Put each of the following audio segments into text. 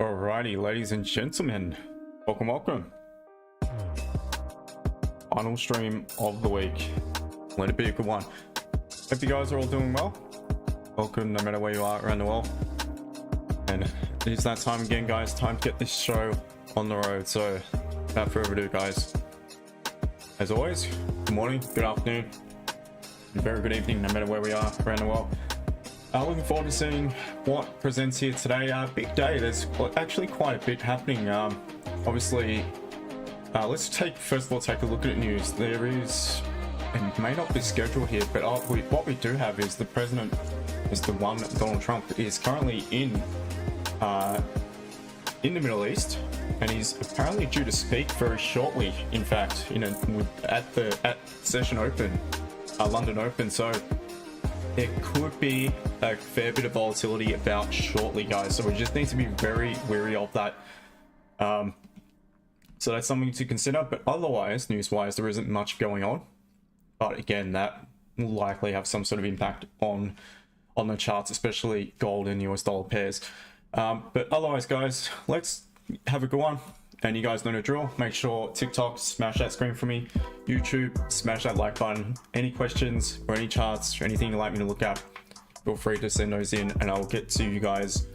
Alrighty, ladies and gentlemen, welcome. Final stream of the week. Let it be a good one. Hope you guys are all doing well. Welcome no matter where you are around the world. And It is that time again, guys. Time to get this show on the road. So without further ado, guys, as always, good morning, good afternoon, and very good evening, no matter where we are around the world. Looking forward to seeing what presents here today. Big day. There's actually quite a bit happening. Obviously, let's first of all take a look at news. There is, and it may not be scheduled here, but what we do have is the president, Mr. Donald Trump, is currently in the Middle East, and he's apparently due to speak very shortly. In fact, at Session Open, London Open. So there could be a fair bit of volatility about shortly, guys. So we just need to be very wary of that. So that's something to consider. But otherwise, news-wise, there isn't much going on. But again, that will likely have some sort of impact on the charts, especially gold and US dollar pairs. But otherwise, guys, let's have a good one. And you guys know the drill. Make sure TikTok, smash that screen for me. YouTube, smash that like button. Any questions or any charts or anything you'd like me to look at, feel free to send those in and I'll get to you guys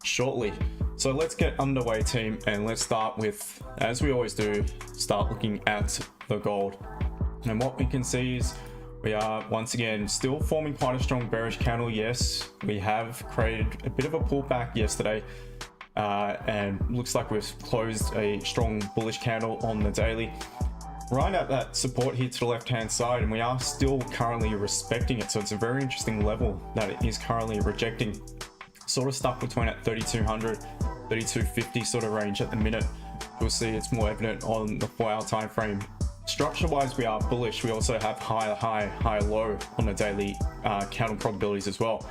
shortly. So let's get underway, team, and let's start with, as we always do, start looking at the gold. And what we can see is we are once again still forming quite a strong bearish candle. Yes, we have created a bit of a pullback yesterday, and looks like we've closed a strong bullish candle on the daily right at that support here to the left hand side, and we are still currently respecting it. So it's a very interesting level that it is currently rejecting, sort of stuck between that 3200 3250 sort of range at the minute. You'll see it's more evident on the 4-hour time frame. Structure wise, we are bullish. We also have high low on the daily candle probabilities as well.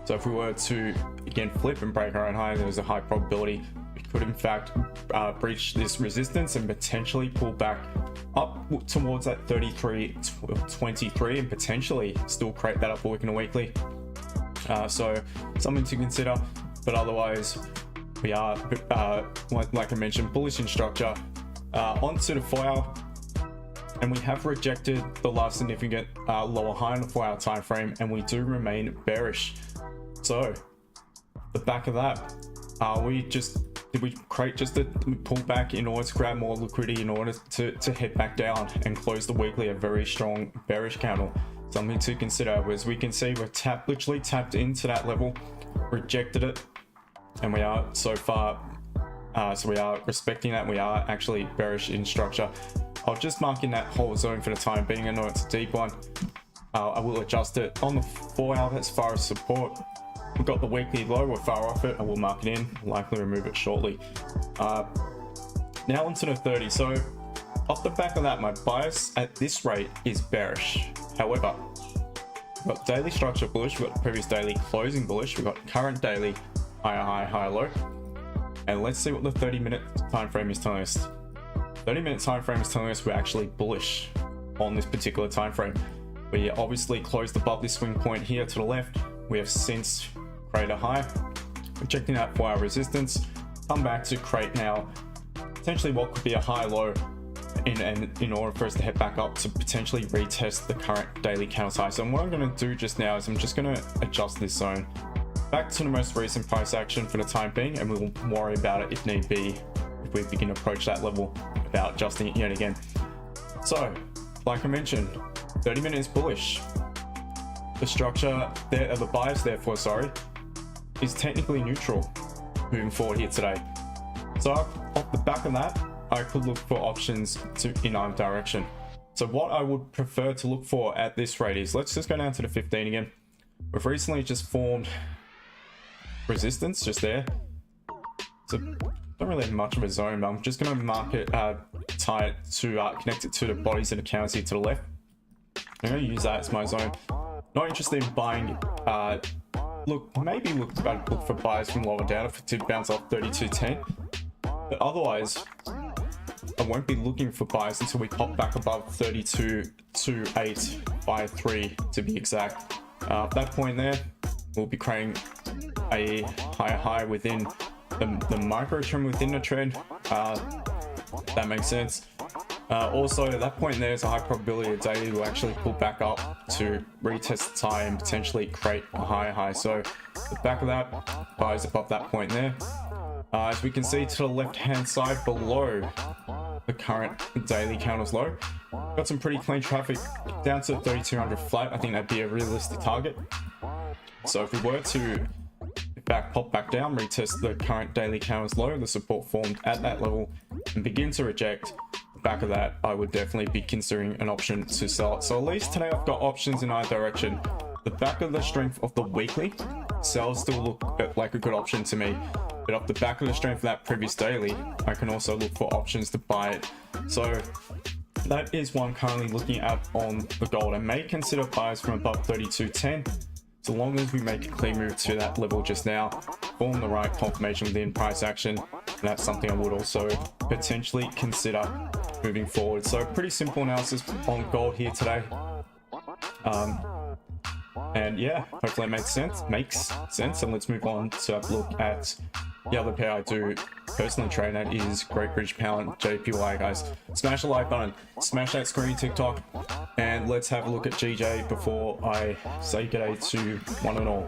So if we were to again flip and break our own high, there's a high probability we could in fact breach this resistance and potentially pull back up towards that 33.23 and potentially still create that upper wick in a weekly. So something to consider. But otherwise, we are like I mentioned, bullish in structure. Onto the 4-hour. And we have rejected the last significant lower high on the 4-hour time frame, and we do remain bearish. So the back of that, did we create just a pullback in order to grab more liquidity in order to head back down and close the weekly a very strong bearish candle? Something to consider. As we can see, we're literally tapped into that level, rejected it, and we are so far so we are respecting that. We are actually bearish in structure. I'll just mark in that whole zone for the time being. I know it's a deep one. I will adjust it on the 4-hour as far as support. We've got the weekly low, we're far off it. I will mark it in, likely remove it shortly. Now onto the 30. So off the back of that, my bias at this rate is bearish. However, we've got daily structure bullish, we've got previous daily closing bullish, we've got current daily higher low. And let's see what the 30-minute time frame is telling us. 30-minute time frame is telling us we're actually bullish on this particular time frame. We obviously closed above this swing point here to the left. We have since created a high, rejecting that 4-hour resistance, come back to create now potentially what could be a high low in order for us to head back up to potentially retest the current daily candle size. So what I'm going to do just now is I'm just going to adjust this zone back to the most recent price action for the time being, and we will worry about it if need be if we begin to approach that level without adjusting it yet again. So like I mentioned, 30 minutes bullish. The structure there, the bias therefore, sorry, is technically neutral moving forward here today. So off the back of that, I could look for options in either direction. So what I would prefer to look for at this rate is, let's just go down to the 15 again. We've recently just formed resistance just there. So don't really have much of a zone, but I'm just going to mark it, tie it to connect it to the bodies of the candles here to the left. I'm going to use that as my zone. Not interested in buying. Maybe look for buys from lower down if it did bounce off 32.10. But otherwise, I won't be looking for buys until we pop back above 32.2853 to be exact. At that point there, we'll be creating a higher high within the micro trend within the trend. That makes sense. Also at that point there's a high probability the daily will actually pull back up to retest the tie and potentially create a higher high. So the back of that, buys above that point there. As we can see to the left hand side below the current daily counters low, got some pretty clean traffic down to 3200 flat. I think that'd be a realistic target. So if we were to pop back down, retest the current daily counters low, the support formed at that level, and begin to reject the back of that, I would definitely be considering an option to sell it. So at least today I've got options in either direction. The back of the strength of the weekly, sells still look like a good option to me, but off the back of the strength of that previous daily, I can also look for options to buy it. So that is one currently looking at on the gold. I may consider buys from above 32.10, so long as we make a clear move to that level just now, form the right confirmation within price action. And that's something I would also potentially consider moving forward. So pretty simple analysis on gold here today. And yeah, hopefully it makes sense. And let's move on to have a look at the other pair I do personally trade at is Gbpjpy and JPY, guys. Smash the like button, smash that screen TikTok, and let's have a look at GJ before I say g'day to one and all.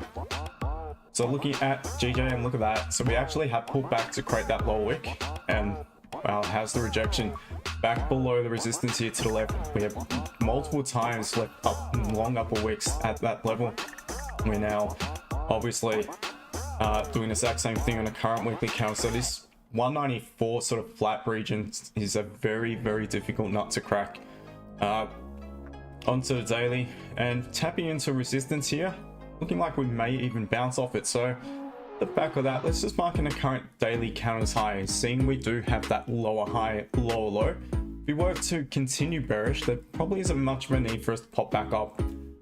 So looking at GJ, and look at that. So we actually have pulled back to create that lower wick, and wow, how's the rejection? Back below the resistance here to the left. We have multiple times left up long upper wicks at that level. We're now obviously doing the exact same thing on the current weekly count. So this 194 sort of flat region is a very, very difficult nut to crack. Onto the daily and tapping into resistance here, looking like we may even bounce off it. So the back of that, let's just mark in the current daily counters high, seeing we do have that lower high, lower low. If we were to continue bearish, there probably isn't much of a need for us to pop back up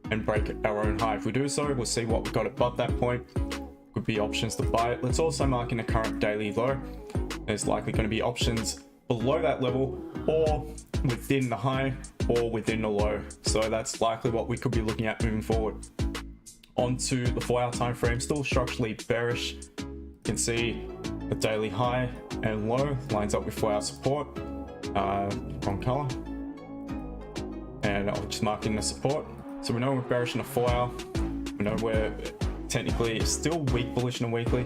and break our own high. If we do so, we'll see what we got above that point. Could be options to buy it. Let's also mark in the current daily low. There's likely going to be options below that level, or within the high, or within the low. So that's likely what we could be looking at moving forward. Onto the 4 hour time frame, still structurally bearish. You can see the daily high and low lines up with 4 hour support. Wrong color. And I'll just mark in the support. So we know we're bearish in the 4 hour. We know we're technically still weak bullish in a weekly.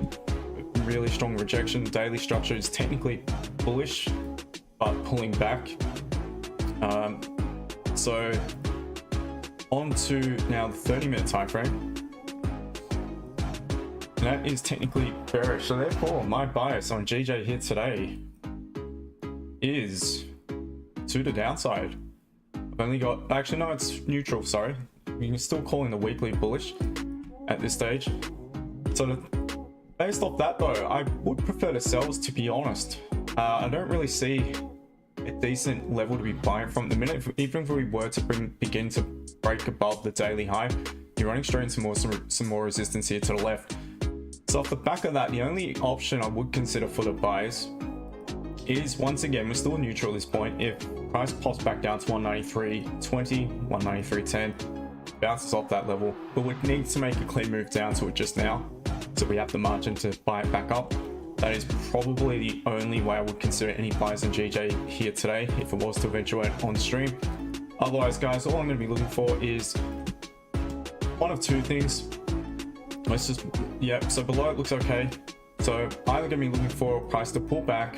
Really strong rejection. The daily structure is technically bullish, but pulling back. So on to now the 30-minute time frame. And that is technically bearish. So therefore, my bias on GJ here today is to the downside. I've only got, actually no, it's neutral, sorry. You can still call in the weekly bullish at this stage. So based off that though, I would prefer to sell, to be honest. I don't really see a decent level to be buying from at the minute. Even if we were to begin to break above the daily high, you're running straight into some more resistance here to the left. So off the back of that, the only option I would consider for the buys is, once again, we're still neutral at this point. If price pops back down to 193.20, 193.10, bounces off that level, but we need to make a clean move down to it just now, so we have the margin to buy it back up. That is probably the only way I would consider any buys in GJ here today, if it was to eventuate on stream. Otherwise, guys, all I'm going to be looking for is one of two things. Let's just, yep, so below it looks okay. So either going to be looking for a price to pull back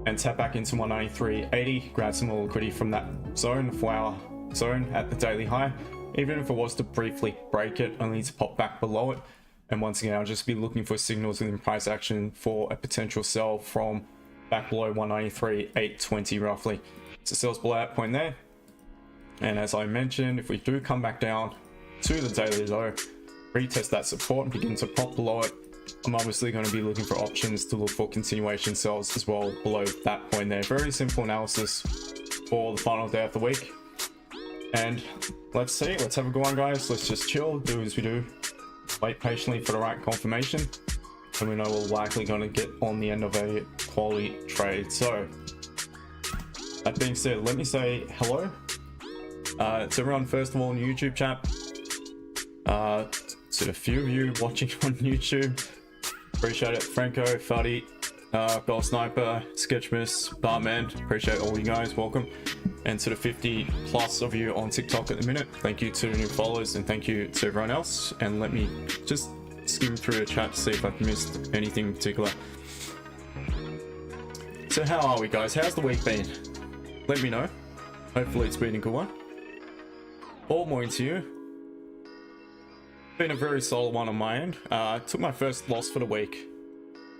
and tap back into 193.80, grab some more liquidity from that zone, the 4 hour zone at the daily high. Even if it was to briefly break it, only to pop back below it. And once again, I'll just be looking for signals within price action for a potential sell from back below 193.820 roughly. So sells below that point there. And as I mentioned, if we do come back down to the daily low, retest that support and begin to pop below it, I'm obviously going to be looking for options to look for continuation sells as well below that point there. Very simple analysis for the final day of the week. And let's see, let's have a go on, guys. Let's just chill, do as we do. Wait patiently for the right confirmation, and we know we're likely going to get on the end of a quality trade. So that being said, let me say hello to everyone, first of all, in the YouTube chat, to the few of you watching on YouTube. Appreciate it. Franco, Fuddy, Gold Sniper, Sketchmas, Barman, appreciate all you guys, welcome. And to the 50 plus of you on TikTok at the minute, thank you to the new followers, and thank you to everyone else. And let me just skim through the chat to see if I've missed anything in particular. So how are we, guys? How's the week been? Let me know. Hopefully it's been a good one. All morning to you. Been a very solid one on my end. Took my first loss for the week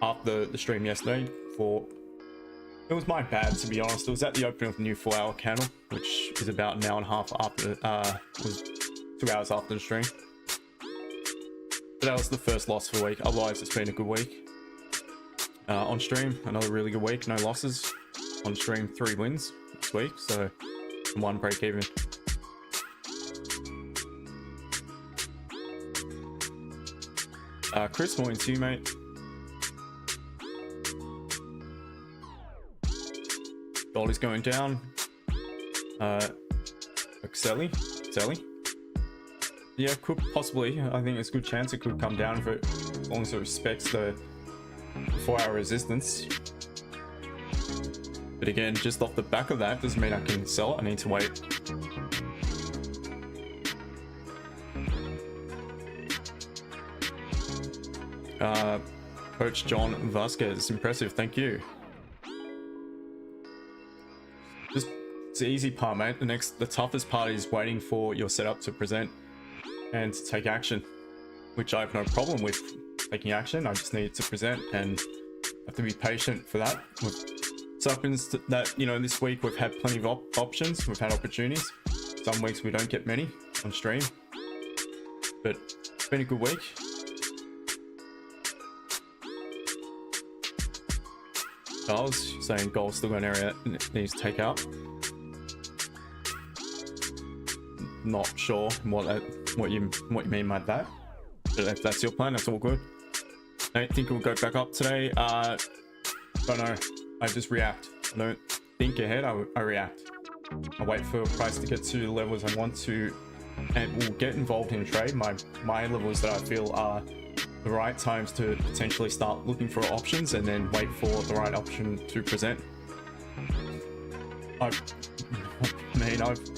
after the stream yesterday. It was my bad, to be honest. It was at the opening of the new 4-hour candle, which is about an hour and a half after, was 2 hours after the stream. But that was the first loss for the week. Otherwise, it's been a good week. On stream, another really good week. No losses. On stream, 3 wins this week, so 1 break even. Chris, morning to you, mate. Gold is going down. Sally. Yeah, could possibly. I think there's a good chance it could come down if it, as long as it respects the 4-hour resistance. But again, just off the back of that, doesn't mean I can sell it. I need to wait. Coach John Vasquez, impressive. Thank you. Just it's the easy part, mate. The toughest part is waiting for your setup to present and to take action, which I have no problem with taking action. I just need it to present and have to be patient for that. So happens that, you know, this week we've had plenty of options, we've had opportunities. Some weeks we don't get many on stream, but it's been a good week. Charles saying gold still got an area that needs to take out. Not sure what you mean by that, but if that's your plan, that's all good. I don't think it will go back up today. Don't know. I just react. I don't think ahead. I react. I wait for price to get to the levels I want to, and will get involved in a trade. My levels that I feel are the right times to potentially start looking for options, and then wait for the right option to present. I've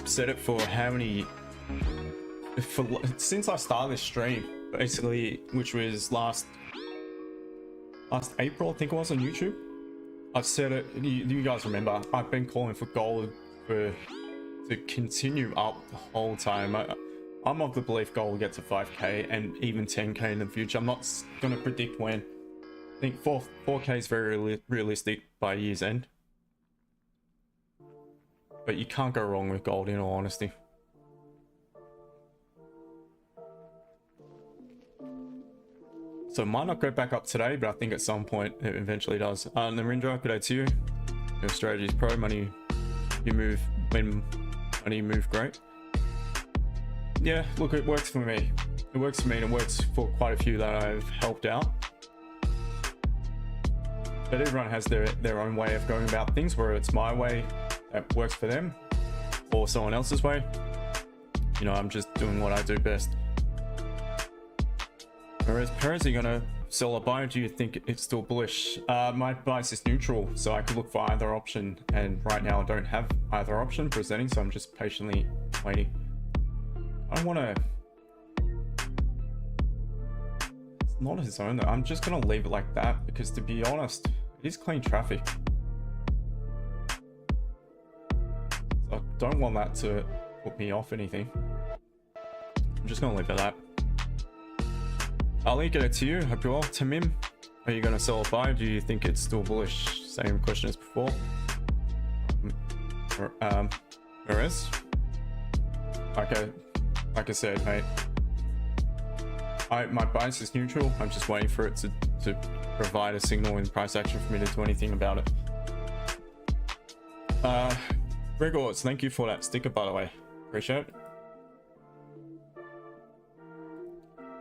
said it for how many, since I started this stream, basically, which was last April, I think it was, on YouTube. I've said it, you guys remember, I've been calling for gold to continue up the whole time. I'm of the belief gold will get to 5k and even 10k in the future. I'm not going to predict when. I think 4k is very realistic by year's end. But you can't go wrong with gold, in all honesty. So it might not go back up today, but I think at some point it eventually does. Narendra, good day to you. Your strategy is pro. Money you move when money you move, great. Yeah, look, it works for me. It works for me, and it works for quite a few that I've helped out. But everyone has their own way of going about things, whether it's my way that works for them or someone else's way. You know, I'm just doing what I do best. Whereas Perez, are you gonna sell or buy? Do you think it's still bullish? My bias is neutral, so I could look for either option, and right now I don't have either option presenting, so I'm just patiently waiting. I don't want to. It's not his own though. I'm just gonna leave it like that, because to be honest, it is clean traffic. So I don't want that to put me off anything. I'm just gonna leave it at that. I'll link it to you. Hope you're well. Tamim, are you gonna sell or buy? Do you think it's still bullish? Same question as before. Perez. Okay. Like I said, mate, my bias is neutral. I'm just waiting for it to provide a signal in price action for me to do anything about it. Gregors, thank you for that sticker, by the way. Appreciate it.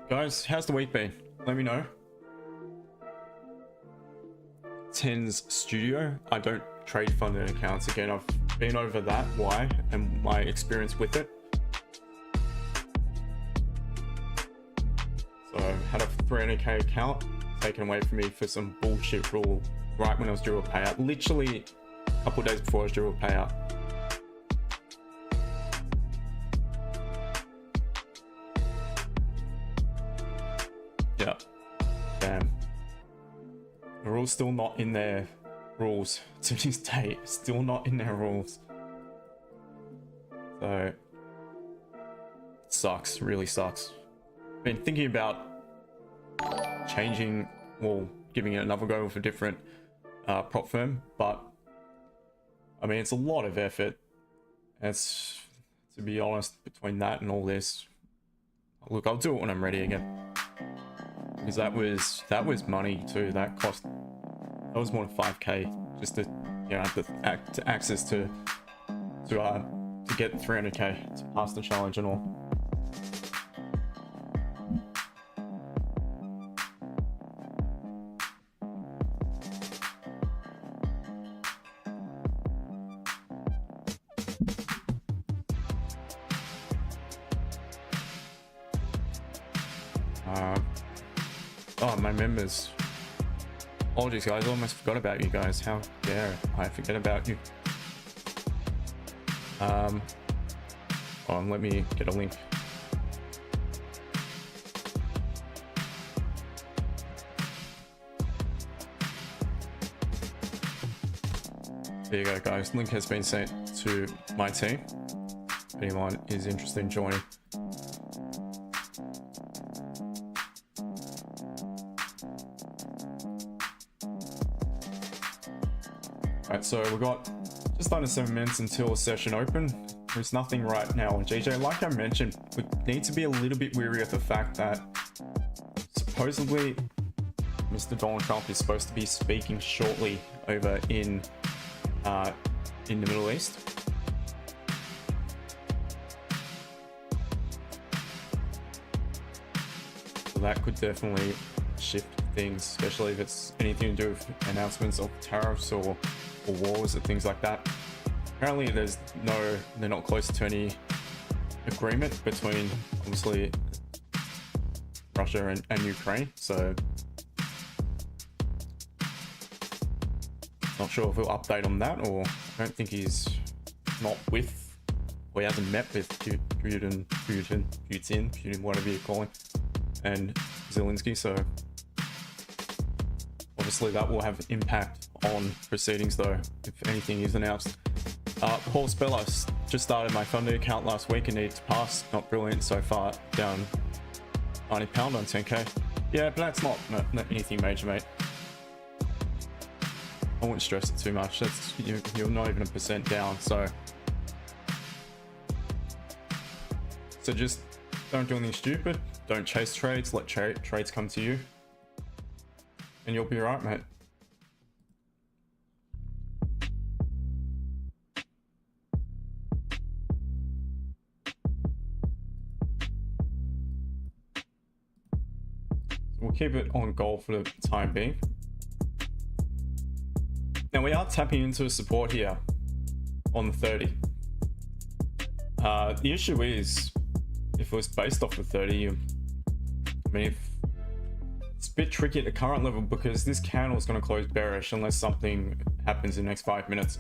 Guys, how's the week been? Let me know. Tens Studio. I don't trade funded accounts. Again, I've been over that, why, and my experience with it. So I had a 300k account taken away from me for some bullshit rule right when I was due a payout. Literally a couple of days before I was due a payout. Yeah. Damn. The rules still not in their rules to this day. Still not in their rules. So sucks, really sucks. I've been thinking about changing, well, giving it another go with a different prop firm, but I mean, it's a lot of effort. It's, to be honest, between that and all this, look, I'll do it when I'm ready again, because that was money too. That was more than 5k just to, you know, have to access to get 300k to pass the challenge and all. Oh, my members. Apologies, guys. I almost forgot about you guys. How dare I forget about you? Let me get a link. There you go, guys. Link has been sent to my team. If anyone is interested in joining. Alright, so we've got just under 7 minutes until session open. There's nothing right now on GJ. Like I mentioned, we need to be a little bit wary of the fact that supposedly Mr. Donald Trump is supposed to be speaking shortly over in the Middle East. So that could definitely shift things, especially if it's anything to do with announcements of tariffs or wars or things like that. Apparently they're not close to any agreement between, obviously, Russia and Ukraine, so not sure if he'll update on that, or I don't think he's not with, or he hasn't met with Putin, whatever you call him, and Zelensky, so obviously that will have impact on proceedings though, if anything is announced. Paul Speller, just started my Thunder account last week and needed to pass. Not brilliant so far, down £90 on 10k. Yeah, but that's not anything major, mate. I wouldn't stress it too much. That's you're not even 1% down, so just don't do anything stupid. Don't chase trades. Let trades come to you, and you'll be alright, mate. We'll keep it on gold for the time being. Now we are tapping into a support here on the 30. The issue is, if it was based off the 30, I mean, it's a bit tricky at the current level because this candle is going to close bearish unless something happens in the next 5 minutes.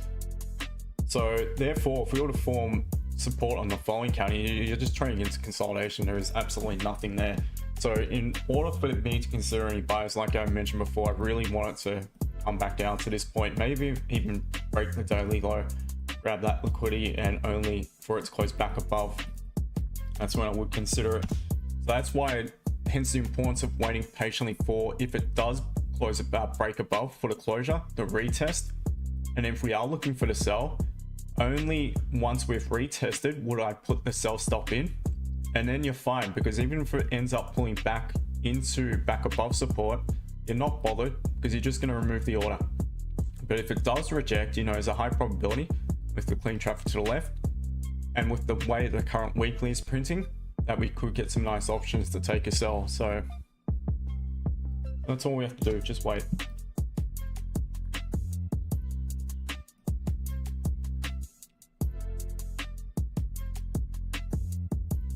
So therefore, if we were to form support on the following candle, you're just trading into consolidation. There is absolutely nothing there. So in order for me to consider any buyers, like I mentioned before, I really want it to come back down to this point, maybe even break the daily low, grab that liquidity, and only for it to close back above, that's when I would consider it. So that's why, hence the importance of waiting patiently for, if it does close about break above for the closure, the retest. And if we are looking for the sell, only once we've retested would I put the sell stop in, and then you're fine, because even if it ends up pulling back above support, you're not bothered because you're just going to remove the order. But if it does reject, you know, there's a high probability with the clean traffic to the left and with the way the current weekly is printing that we could get some nice options to take a sell. So that's all we have to do, just wait.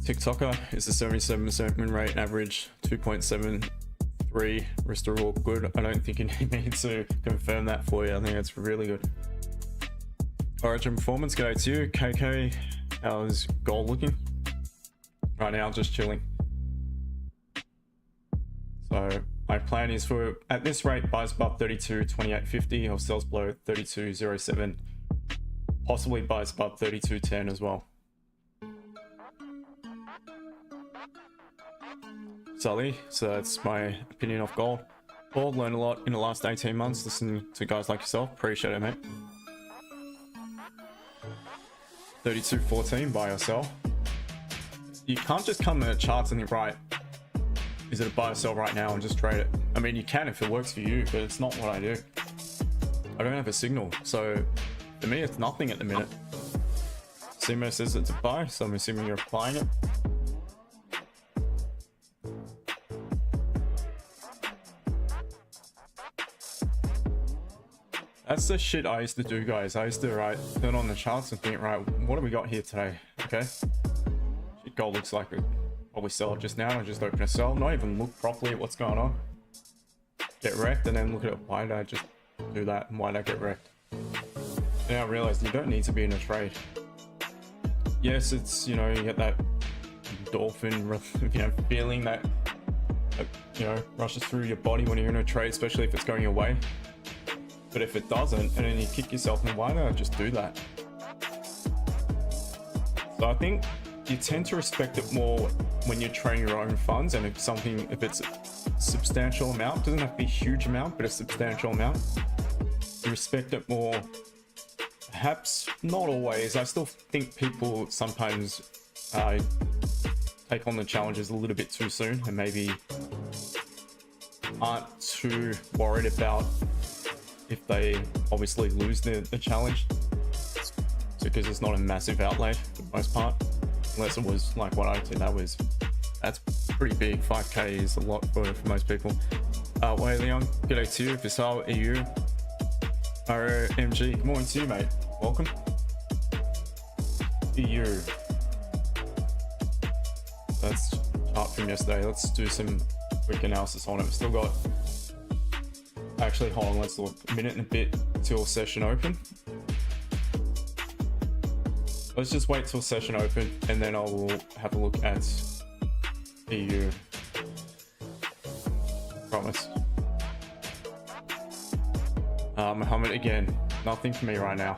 TikToker is a 77% win rate, average 2.73 risk to reward good. I don't think you need to confirm that for you. I think it's really good. Origin performance, g'day to you. KK, how's gold looking? Right now, just chilling. So my plan is for, at this rate, buys above 32.2850 or sells below 32.07, possibly buys above 32.10 as well. Sully, so that's my opinion of gold. Gold, learned a lot in the last 18 months listening to guys like yourself. Appreciate it, mate. 32.14, buy or sell. You can't just come to the charts and write, is it a buy or sell right now, and just trade it. I mean, you can if it works for you, but it's not what I do. I don't have a signal, so for me, it's nothing at the minute. Simo says it's a buy, so I'm assuming you're applying it. That's the shit I used to do, guys. I used to turn on the charts and think, right, what do we got here today? Okay. Shit, gold looks like it probably sell it just now. I just open a sell, not even look properly at what's going on. Get wrecked, and then look at it. Why did I just do that? And why did I get wrecked? Now I realized you don't need to be in a trade. Yes, it's, you know, you get that endorphin, you know, feeling that, you know, rushes through your body when you're in a trade, especially if it's going your way. But if it doesn't, and then you kick yourself, then why don't I just do that? So I think you tend to respect it more when you're trading your own funds, and if it's a substantial amount, doesn't have to be a huge amount, but a substantial amount, you respect it more. Perhaps not always. I still think people sometimes take on the challenges a little bit too soon, and maybe aren't too worried about if they obviously lose the challenge, because it's not a massive outlay for the most part, unless it was like what I did. That's pretty big. 5k is a lot for most people. Wei Leon, good day to you. Visal EU, RMG, good morning to you, mate. Welcome. EU. That's chart from yesterday. Let's do some quick analysis on it. We've still got, actually, hold on, let's look. A minute and a bit till session open. Let's just wait till session open, and then I will have a look at EU. Promise. Muhammad, again, nothing for me right now.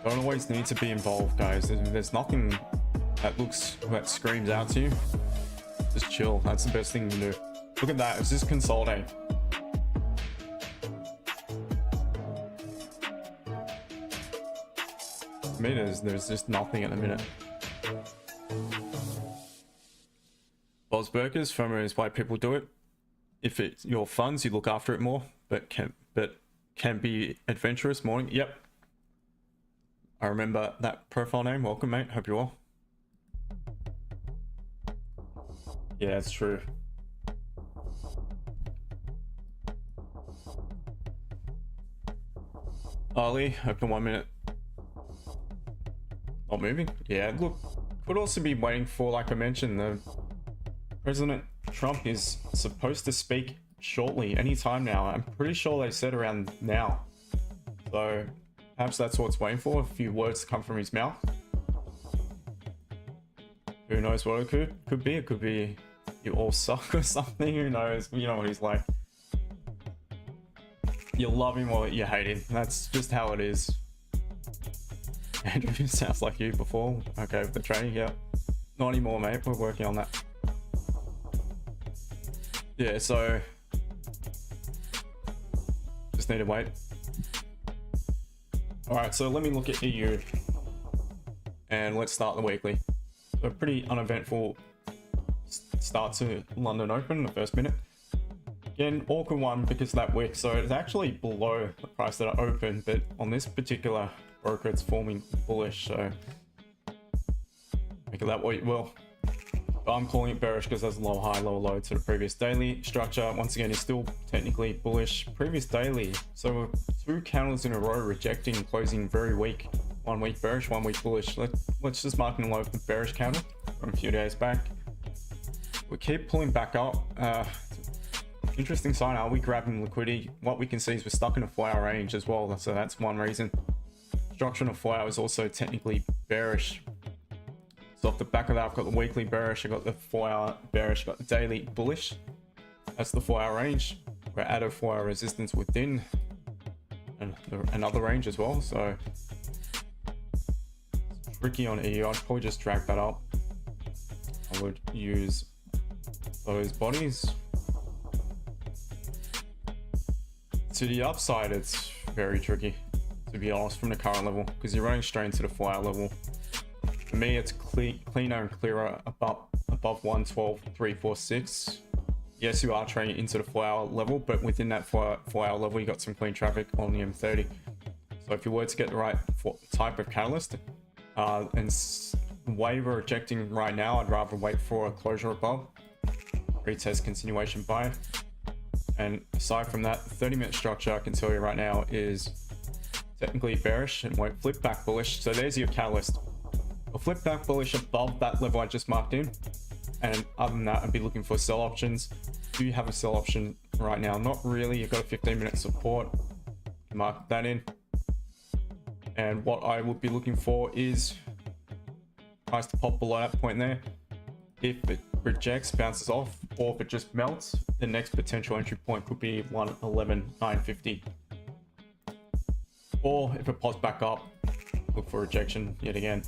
Don't always need to be involved, guys. There's nothing that screams out to you. Just chill. That's the best thing you can do. Look at that. It's just consolidating. For me, there's just nothing at the minute. Boz Burgers, FOMO is why people do it. If it's your funds, you look after it more, but can be adventurous. Morning. Yep. I remember that profile name. Welcome, mate. Hope you're well. Yeah, it's true. Ali, open 1 minute. Not moving? Yeah, look, could also be waiting for, like I mentioned, the President Trump is supposed to speak shortly, anytime now. I'm pretty sure they said around now. So perhaps that's what it's waiting for, a few words to come from his mouth. Who knows what it could be? It could be you all suck or something, who knows? You know what he's like. You love him or you hate him. That's just how it is. Andrew, sounds like you before. Okay, with the training, yeah. Not anymore, mate. We're working on that. Yeah, so just need to wait. All right, so let me look at EU and let's start the weekly. So a pretty uneventful start to London Open, the first minute. Again, awkward one because of that wick. So it's actually below the price that I opened, but on this particular broker, it's forming bullish. So make of that what you will. But I'm calling it bearish because there's a low high, low low to the previous daily structure. Once again, is still technically bullish. Previous daily, so 2 candles in a row rejecting, closing very weak. 1 week bearish, 1 week bullish. Let's just mark in low the bearish candle from a few days back. We keep pulling back up. Interesting sign. Are we grabbing liquidity? What we can see is we're stuck in a 4-hour range as well. So that's one reason. Structure in a 4 hours is also technically bearish. So off the back of that, I've got the weekly bearish, I've got the 4-hour bearish, I've got the daily bullish. That's the 4-hour range. We're at a 4-hour resistance within another range as well. So it's tricky on EU. I'd probably just drag that up. I would use those bodies. To the upside, it's very tricky, to be honest, from the current level, because you're running straight into the 4-hour level. For me, it's cleaner and clearer above 112.346. Yes, you are trading into the 4-hour level, but within that 4-hour level, you got some clean traffic on the M30. So if you were to get the right type of catalyst, and the way we're rejecting right now, I'd rather wait for a closure above, retest continuation buy. And aside from that, 30-minute structure, I can tell you right now, is technically bearish and won't flip back bullish. So there's your catalyst. I'll flip back bullish above that level I just marked in. And other than that, I'd be looking for sell options. Do you have a sell option right now? Not really. You've got a 15-minute support. Mark that in. And what I would be looking for is price to pop below that point there. If it rejects, bounces off, or if it just melts, the next potential entry point could be 111.950. Or if it pops back up, look for rejection yet again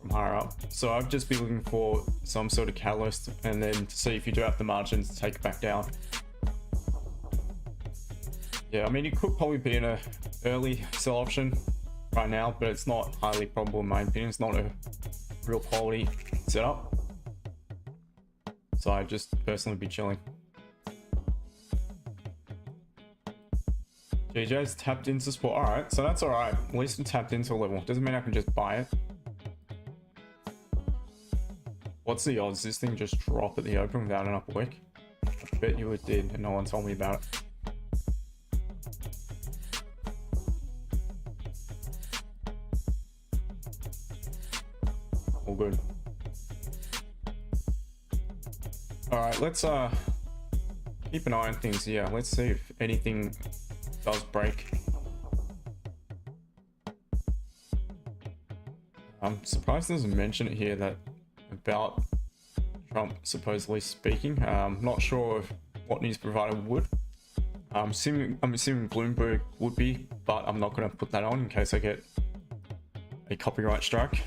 from higher up. So I'd just be looking for some sort of catalyst, and then to see if you do have the margins to take it back down. Yeah, I mean, you could probably be in a early sell option right now, but it's not highly probable in my opinion. It's not a real quality setup. So I'd just personally be chilling. GJ's tapped into support. Alright, so that's alright. At least I'm tapped into a level. Doesn't mean I can just buy it. What's the odds this thing just drop at the open without an upper wick? I bet you it did, and no one told me about it. All good. All right, let's keep an eye on things here. Let's see if anything does break. I'm surprised there's a mention here that about Trump supposedly speaking. Not sure if what news provider would. I'm assuming Bloomberg would be, but I'm not going to put that on in case I get a copyright strike.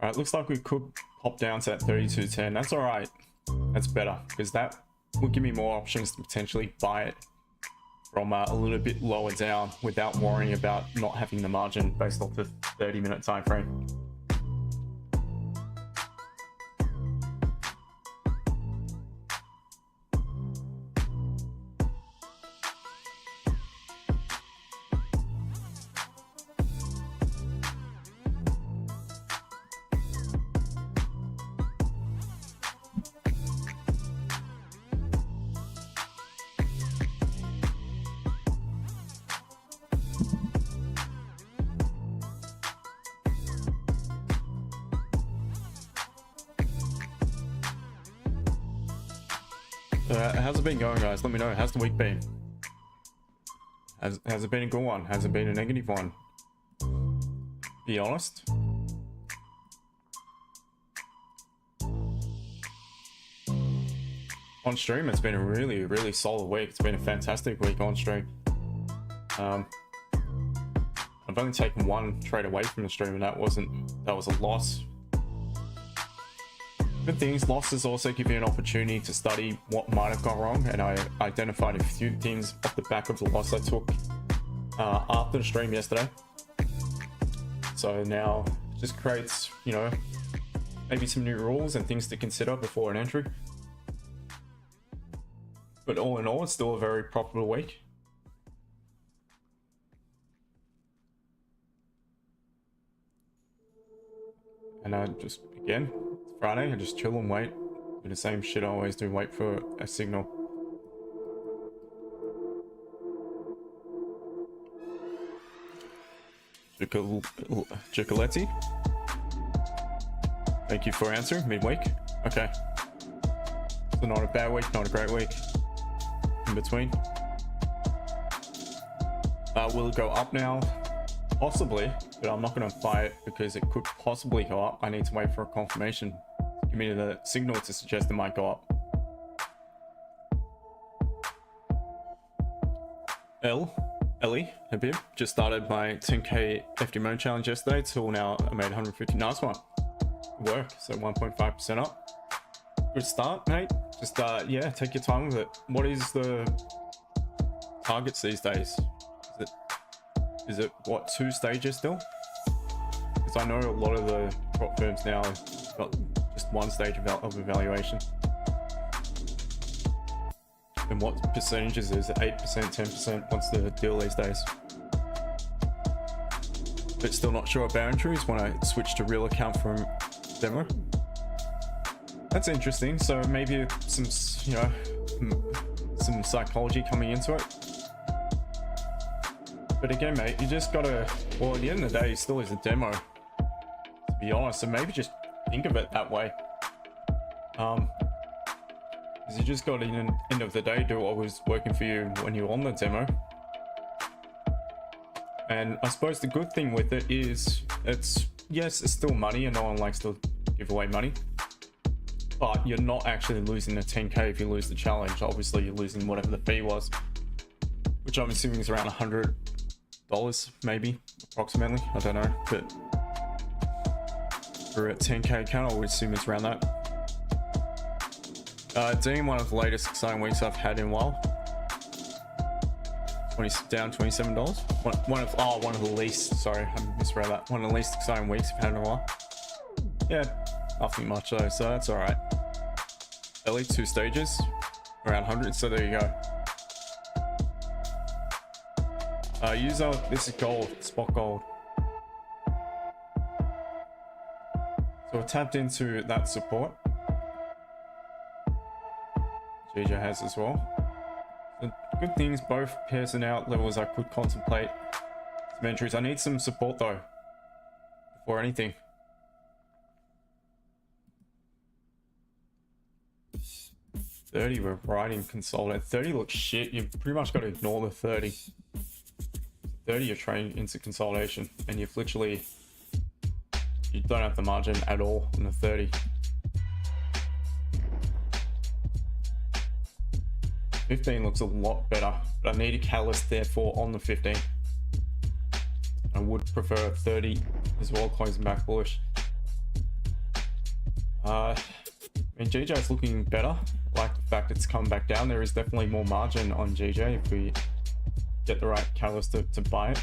All right, looks like we could pop down to that 32.10. That's all right. That's better, because that will give me more options to potentially buy it from a little bit lower down without worrying about not having the margin based off the 30-minute time frame. How's it been going, guys? Let me know. How's the week been? Has it been a good one? Has it been a negative one? Be honest. On stream, it's been a really solid week. It's been a fantastic week on stream. I've only taken one trade away from the stream, and that was a loss. Good things. Losses also give you an opportunity to study what might have gone wrong, and I identified a few things off the back of the loss I took after the stream yesterday. So now it just creates, you know, maybe some new rules and things to consider before an entry. But all in all, it's still a very profitable week. And I just, again, it's Friday, I just chill and wait. Do the same shit I always do, wait for a signal. Gicoletti, thank you for answering midweek. Okay, so not a bad week, not a great week. In between, will it go up now? Possibly, but I'm not going to buy it because it could possibly go up. I need to wait for a confirmation. Give me the signal to suggest it might go up. Ellie, Habib, just started my 10k FD mode challenge yesterday. Till now, I made 150. Nice one. Good work. So 1.5% up. Good start, mate. Just yeah, take your time with it. What is the targets these days? Is it what, 2 stages still? Because I know a lot of the prop firms now have got just 1 stage of evaluation. And what percentages is it? 8%, 10%? What's the deal these days? But still not sure about entries when I switch to real account from demo. That's interesting. So maybe some, you know, some psychology coming into it. But again, mate, you just gotta, well, at the end of the day, it still is a demo, to be honest. So maybe just think of it that way. Because you just got to, at the end of the day, do what was working for you when you were on the demo. And I suppose the good thing with it is, yes, it's still money, and no one likes to give away money. But you're not actually losing the 10k if you lose the challenge. Obviously, you're losing whatever the fee was, which I'm assuming is around $100, maybe, approximately. I don't know, but for a 10k account, I would assume it's around that. Doing one of the latest exciting weeks I've had in a while. Down $27. One of the least, sorry, I misread that. One of the least exciting weeks I've had in a while. Yeah, nothing much though, so that's all right. Early 2 stages, around 100, so there you go. User, this is gold, spot gold. So I tapped into that support. GJ has as well. The good things, both pairs and out levels I could contemplate some entries. I need some support though, before anything. $30, we're right in consolidate. 30 looks shit. You've pretty much got to ignore the 30. 30, you're trading into consolidation, and you've literally, you don't have the margin at all on the 30. 15 looks a lot better, but I need a catalyst therefore on the 15. I would prefer 30 as well, closing back bullish. I mean, GJ is looking better. I like the fact it's come back down. There is definitely more margin on GJ if we get the right catalyst to buy it.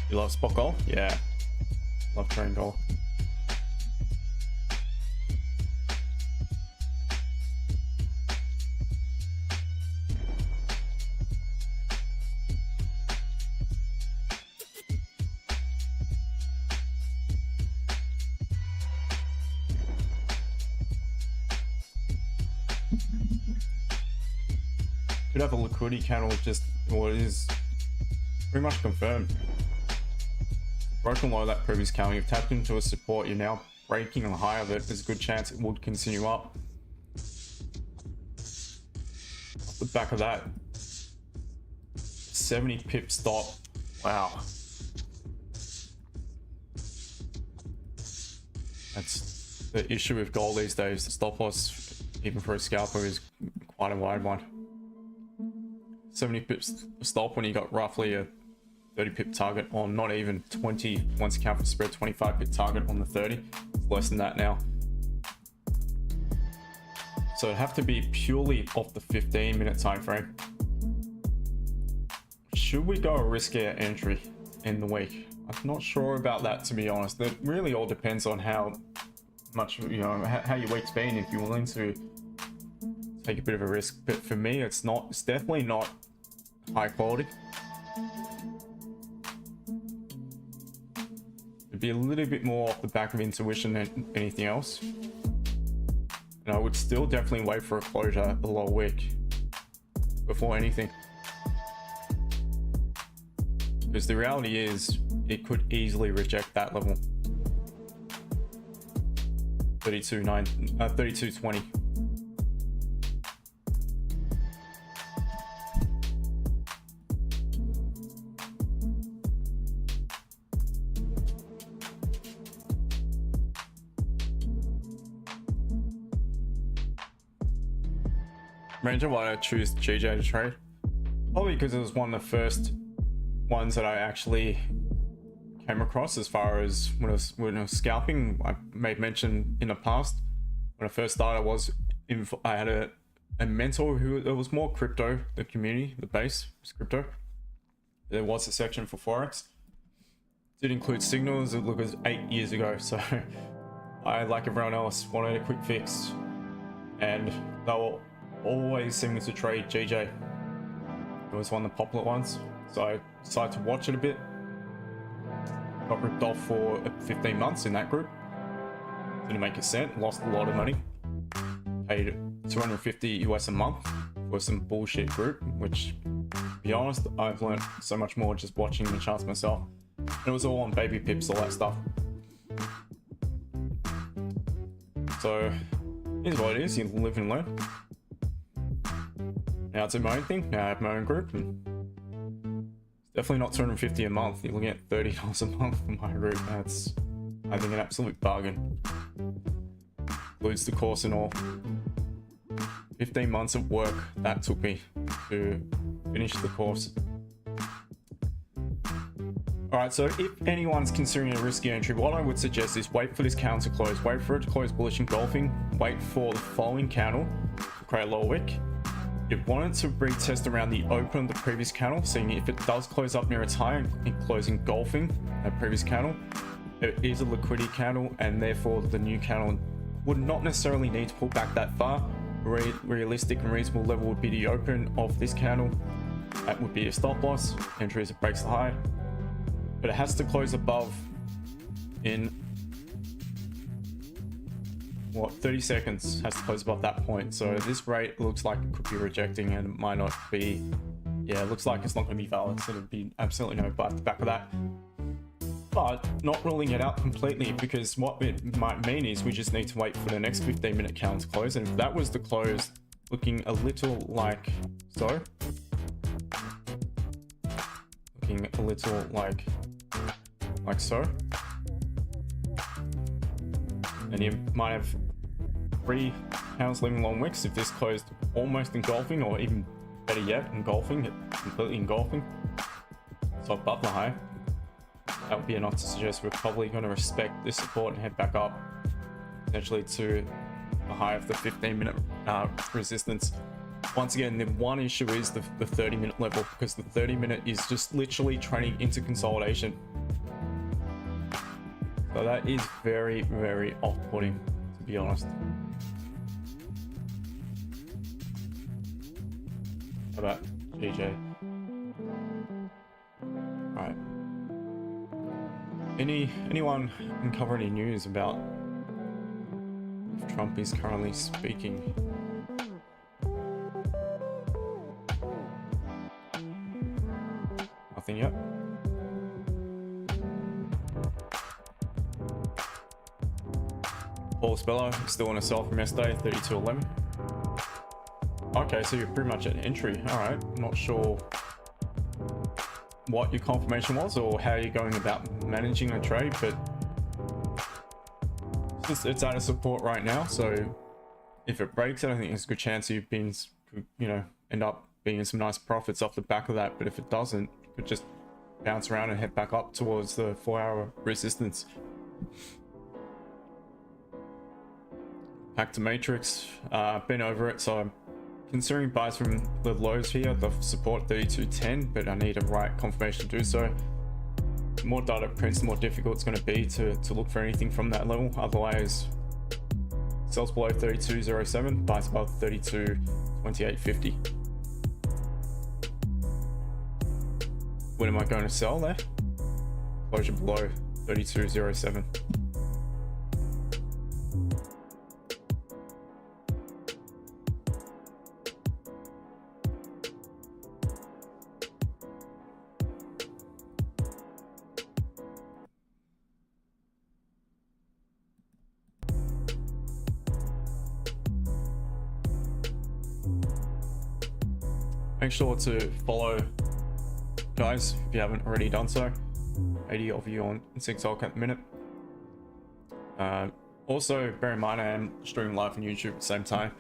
You love spot gold? Yeah, love trading gold. Could have a liquidity candle, just, well, it is pretty much confirmed. Broken low that previous candle, you've tapped into a support, you're now breaking on the high of it. There's a good chance it would continue up. Off the back of that, 70 pip stop. Wow. That's the issue with gold these days. The stop loss, even for a scalper, is quite a wide one. 70 pips stop when you got roughly a 30 pip target on, not even 20 once you count for spread, 25 pip target on the 30. It's less than that now. So it'd have to be purely off the 15-minute time frame. Should we go a riskier entry in the week? I'm not sure about that, to be honest. It really all depends on how much, you know, how your week's been, if you're willing to take a bit of a risk. But for me, it's definitely not high quality. It'd be a little bit more off the back of intuition than anything else. And I would still definitely wait for a closure a low wick before anything. Because the reality is, it could easily reject that level. 32.20. Ranger, why did I choose GJ to trade? Probably because it was one of the first ones that I actually came across as far as when I was scalping. I made mention in the past when I first started, I had a mentor who, it was more crypto, the community, the base was crypto. There was a section for Forex. It did include signals. It was 8 years ago, so I, like everyone else, wanted a quick fix, and they were always seeming to trade GJ. It was one of the popular ones, so I decided to watch it a bit. Got ripped off for 15 months in that group. Didn't make a cent, lost a lot of money. Paid 250 US a month for some bullshit group, which, to be honest, I've learned so much more just watching the charts myself. And it was all on baby pips, all that stuff. So, here's what it is, you live and learn. Now I do my own thing, now I have my own group, and it's definitely not 250 a month. You're looking at $30 a month for my group. That's, I think, an absolute bargain. Includes the course and all. 15 months of work that took me to finish the course. Alright, so if anyone's considering a risky entry, what I would suggest is wait for this candle to close, wait for it to close bullish engulfing, wait for the following candle to create a lower wick. You want it to retest around the open of the previous candle, seeing if it does close up near its high and close engulfing that previous candle. It is a liquidity candle, and therefore the new candle would not necessarily need to pull back that far. Realistic and reasonable level would be the open of this candle. That would be a stop loss. Entry as it breaks the high, but it has to close above in what, 30 seconds. Has to close above that point. So this rate looks like it could be rejecting, and it might not be. Yeah, it looks like it's not going to be valid, so there'd be absolutely no buy at the back of that. But not ruling it out completely, because what it might mean is we just need to wait for the next 15-minute candle to close, and if that was to close looking a little like so, looking a little like so, and you might have 3 candles leaving long wicks. If this closed almost engulfing, or even better yet, engulfing, completely engulfing, so above the high, that would be enough to suggest we're probably going to respect this support and head back up, potentially to the high of the 15-minute resistance. Once again, the one issue is the 30-minute level, because the 30-minute is just literally trading into consolidation. So that is very, very off-putting, to be honest. How about GJ? Alright. Anyone can cover any news about if Trump is currently speaking? Nothing yet. Paul Speller still on a sell from yesterday, 32.11. Okay, so you're pretty much at entry. Alright, not sure what your confirmation was or how you're going about managing a trade, but it's at a support right now, so if it breaks, I don't think there's a good chance you've been, you know, end up being in some nice profits off the back of that. But if it doesn't, you could just bounce around and head back up towards the 4-hour resistance. Back to Matrix, been over it, so I'm considering buys from the lows here, the support 32.10, but I need a right confirmation to do so. The more data prints, the more difficult it's going to be to look for anything from that level. Otherwise, sells below 32.07, buys above 32.2850. When am I going to sell there? Closure below 32.07. Make sure to follow, guys, if you haven't already done so. 80 of you on TikTok at the minute. Also, bear in mind I am streaming live on YouTube at the same time.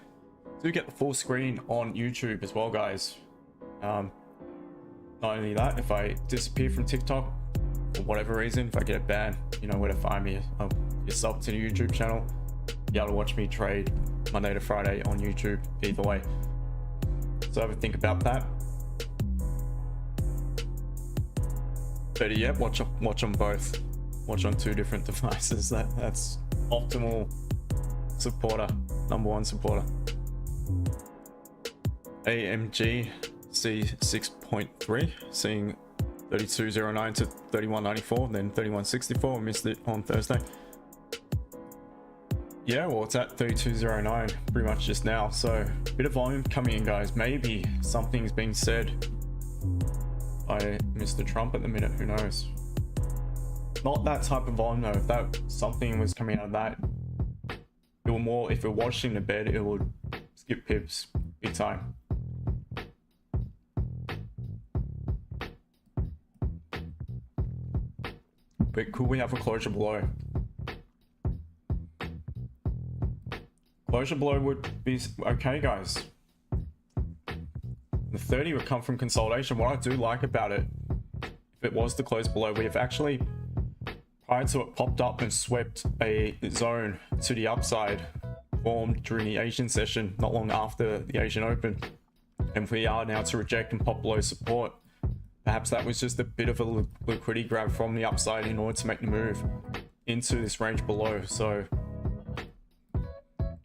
Do get the full screen on YouTube as well, guys. Not only that, if I disappear from TikTok for whatever reason, if I get a ban, you know where to find me. You're sub to the YouTube channel. Be able to watch me trade Monday to Friday on YouTube either way. So have a think about that. But yeah, watch on both. Watch on 2 different devices. That's optimal supporter, #1 supporter. AMG C6.3, seeing 32.09 to 31.94, then 31.64. Missed it on Thursday. Yeah, well, it's at 32.09 pretty much just now, so a bit of volume coming in, guys. Maybe something's being said by Mr. Trump at the minute, who knows. Not that type of volume though. If that something was coming out of that, it would more, if it washed into bed, it would skip pips big time. But could we have a closure below? Closure below would be okay, guys. The 30 would come from consolidation. What I do like about it, if it was to close below, we have actually, prior to it, popped up and swept a zone to the upside, formed during the Asian session, not long after the Asian Open. And we are now to reject and pop below support. Perhaps that was just a bit of a liquidity grab from the upside in order to make the move into this range below. So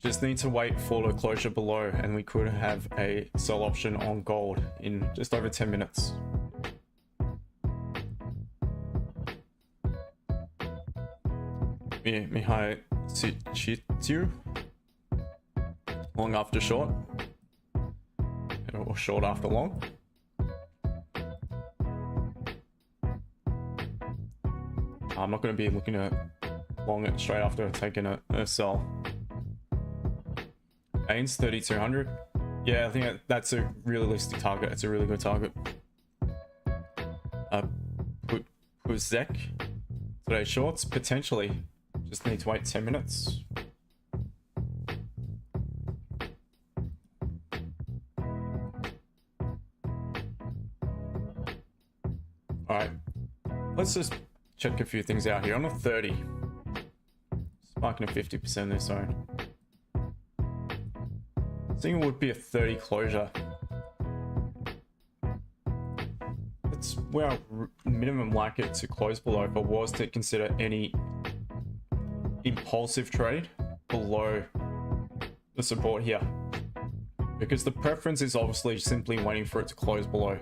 just need to wait for the closure below, and we could have a sell option on gold in just over 10 minutes. MagicKeys, long after short, or short after long. I'm not going to be looking at long it straight after taking a sell. Baines 3200. Yeah, I think that's a realistic target. It's a really good target. Puzek today's shorts potentially. Just need to wait 10 minutes. All right, let's just check a few things out here. On a 30, sparking a 50% this zone. I think it would be a 30 closure. That's where I minimum like it to close below if I was to consider any impulsive trade below the support here, because the preference is obviously simply waiting for it to close below,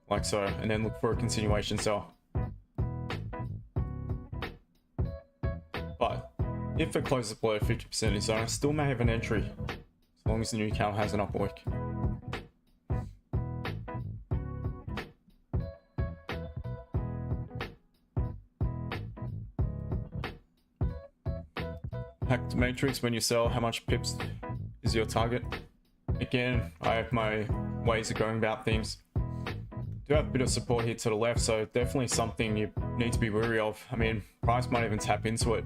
like so, and then look for a continuation sell. But if it closes below 50% in zone, I still may have an entry as long as the new account has an upper wick. Hacked matrix, when you sell, how much pips is your target? Again, I have my ways of going about things. do have a bit of support here to the left, so definitely something you need to be wary of. I mean, price might even tap into it,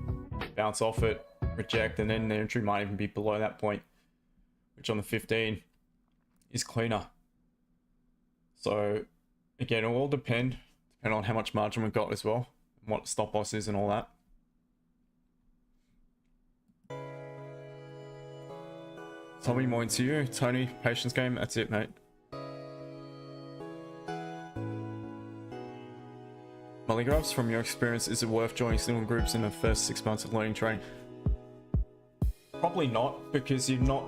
bounce off it, reject, and then the entry might even be below that point, which on the 15 is cleaner. So again, it will all depend on how much margin we've got as well, and what the stop loss is and all that. Tommy, more into you. Tony, patience game. That's it, mate. Mollygraphs, from your experience, is it worth joining single groups in the first 6 months of learning trading? Probably not, because you're not,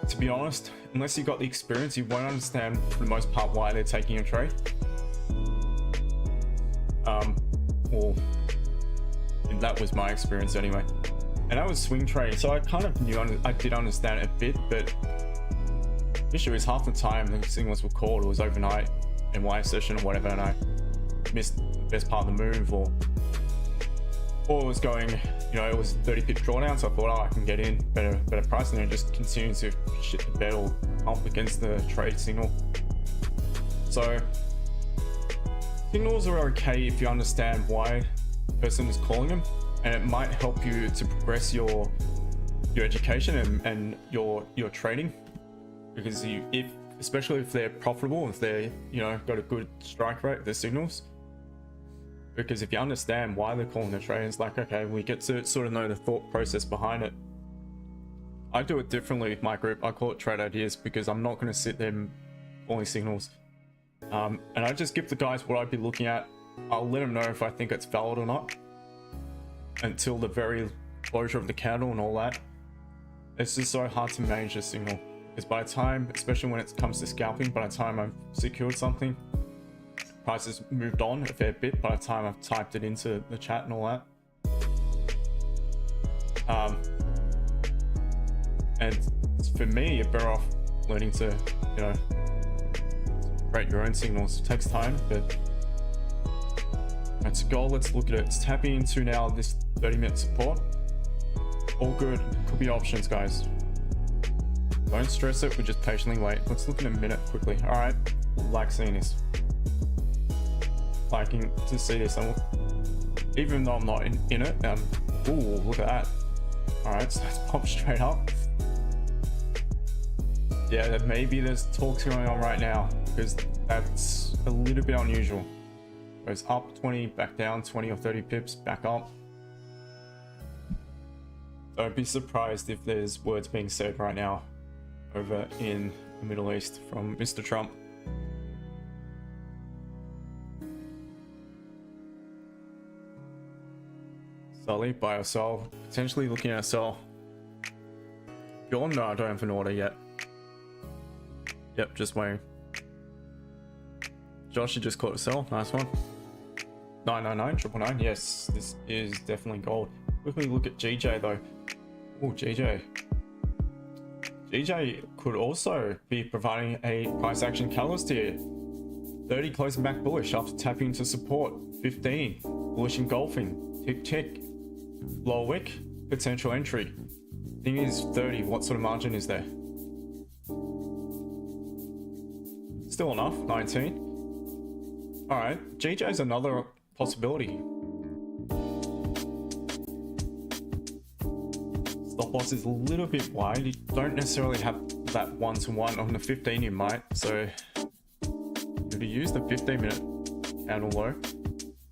to be honest, unless you've got the experience, you won't understand for the most part why they're taking a trade. Or that was my experience anyway. And I was swing trading, so I kind of knew, I did understand it a bit, but the issue is half the time the signals were called, it was overnight in Y session or whatever, and I missed the best part of the move, or it was going, you know, it was 30 pip drawdown, so I thought, oh, I can get in better price, and then it just continues to shit the bed or pump against the trade signal. So signals are okay if you understand why the person is calling them, and it might help you to progress your education and your trading, because especially if they're profitable, if they're, you know, got a good strike rate, their signals. Because if you understand why they're calling the trade, it's like, okay, we get to sort of know the thought process behind it. I do it differently with my group. I call it trade ideas, because I'm not going to sit there calling signals. And I just give the guys what I'd be looking at. I'll let them know if I think it's valid or not, until the very closure of the candle and all that. It's just so hard to manage a signal, because by the time, especially when it comes to scalping, by the time I've secured something, price has moved on a fair bit by the time I've typed it into the chat and all that. And for me, you're better off learning to, you know, create your own signals. It takes time, but that's a goal. Let's look at it. It's tapping into now this 30-minute support. All good. Could be options, guys. Don't stress it. We just patiently wait. Let's look at a minute quickly. All right. Like seeing this. Liking to see this. Even though I'm not in it. Ooh, look at that. All right. So let's pop straight up. Yeah, maybe there's talks going on right now, because that's a little bit unusual. Goes up 20, back down 20 or 30 pips, back up. Don't be surprised if there's words being said right now over in the Middle East from Mr. Trump. Sully, buy or sell. Potentially looking at a sell. Bjorn, no, I don't have an order yet. Yep, just waiting. Josh, you just caught a sell. Nice one. 999, 999. Yes, this is definitely gold. Quickly look at GJ though. Oh, GJ. GJ could also be providing a price action catalyst here. 30 closing back bullish after tapping into support. 15 bullish engulfing. Tick tick. Lower wick. Potential entry. Thing is 30. What sort of margin is there? Still enough. 19. All right. GJ is another possibility. Stop loss is a little bit wide. You don't necessarily have that one-to-one. On the 15 you might. So if you use the 15-minute candle low,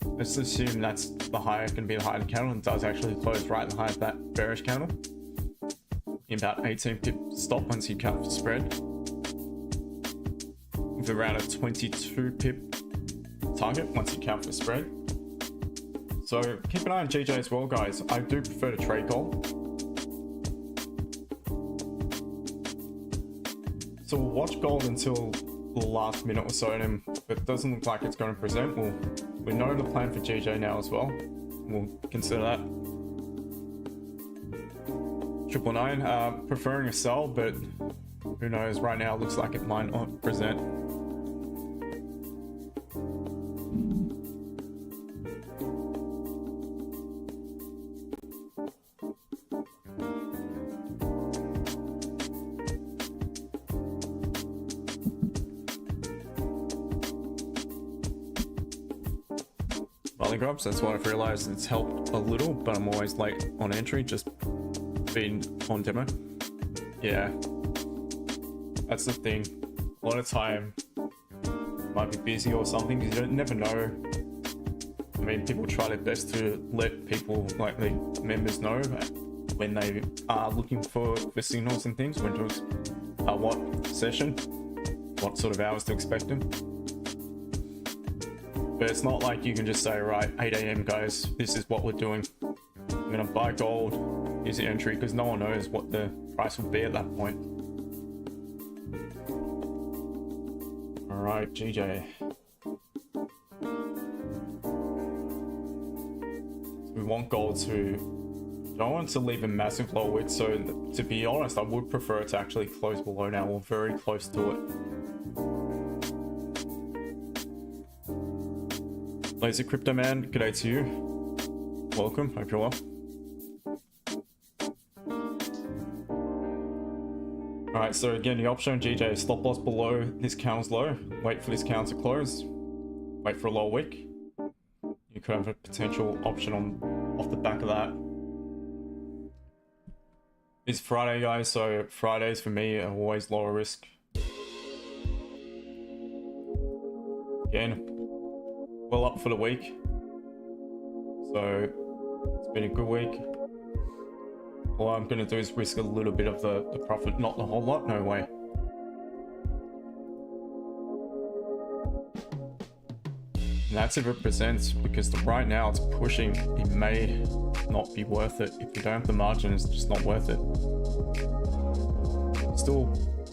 let's assume that's the high, going to be the high of the candle, and does actually close right in the high of that bearish candle. In about 18 pip stop once you cut for spread. With around a 22 pip target once you count for spread. So keep an eye on GJ as well, guys. I do prefer to trade gold. So we'll watch gold until the last minute or so, and if it doesn't look like it's going to present, we know the plan for GJ now as well. We'll consider that. 999, preferring a sell, but who knows, right now it looks like it might not present. belly grubs. That's why I've realized it's helped a little, but I'm always late on entry, just being on demo. Yeah, that's the thing. A lot of time might be busy or something, because you don't never know. I mean, people try their best to let people, like the members, know when they are looking for signals and things, when to what session, what sort of hours to expect them. But it's not like you can just say, right, 8 AM guys, this is what we're doing. I'm gonna buy gold, here's the entry, because no one knows what the price will be at that point. All right, GJ. We want gold to, don't want to leave a massive low wick, so to be honest, I would prefer it to actually close below now, or very close to it. Lazy Crypto Man, g'day to you. Welcome, hope you're well. Alright, so again, the option on GJ, stop loss below this candle's low, wait for this candle to close, wait for a low wick. You could have a potential option on off the back of that. It's Friday, guys, so Fridays for me are always lower risk. Again, well up for the week, so it's been a good week. All I'm going to do is risk a little bit of the profit, not the whole lot, no way. And that's if it presents, because right now it's pushing, it may not be worth it. If you don't have the margin, it's just not worth it. Still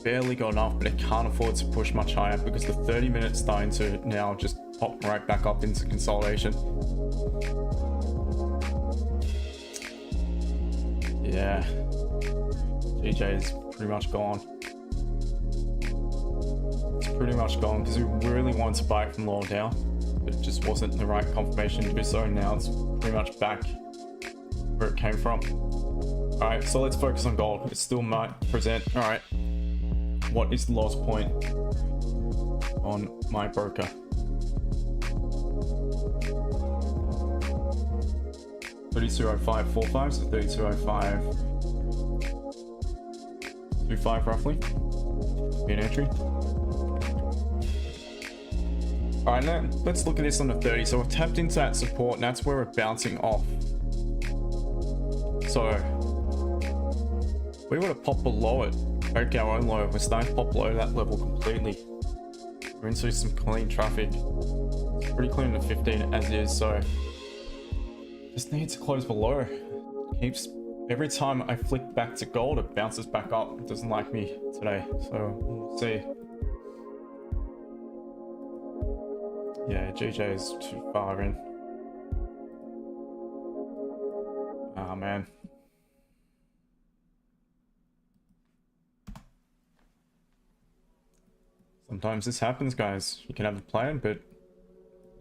barely got enough, but it can't afford to push much higher, because the 30 minutes starting to now just pop right back up into consolidation. Yeah, GJ is pretty much gone. It's pretty much gone, because we really wanted to buy it from lower down, but it just wasn't the right confirmation to do so. Now it's pretty much back where it came from. All right, so let's focus on gold. It still might present. All right, what is the loss point on my broker? $32.0545, so $32.0525 roughly. Be an entry. All right, now let's look at this on the 30. So we've tapped into that support, and that's where we're bouncing off. So we would have popped below it, break our own low. We're starting to pop below that level completely. We're into some clean traffic. It's pretty clean to 15 as is, so just need to close below. Keeps, every time I flick back to gold, it bounces back up. It doesn't like me today, so we'll see. Yeah, GJ is too far in. Ah, man. Sometimes this happens, guys. You can have a plan, but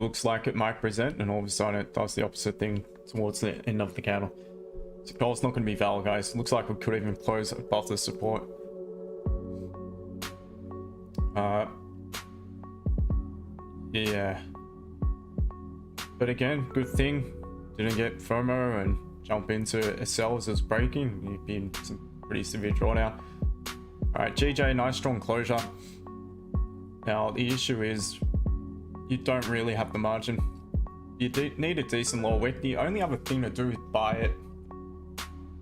looks like it might present, and all of a sudden it does the opposite thing towards the end of the candle. So gold's not going to be valid, guys. Looks like we could even close above the support. Yeah, but again, good thing didn't get FOMO and jump into a sell as it's breaking. You've been some pretty severe drawdown. All right, GJ, nice strong closure. Now the issue is you don't really have the margin. You need a decent lower wick. The only other thing to do is buy it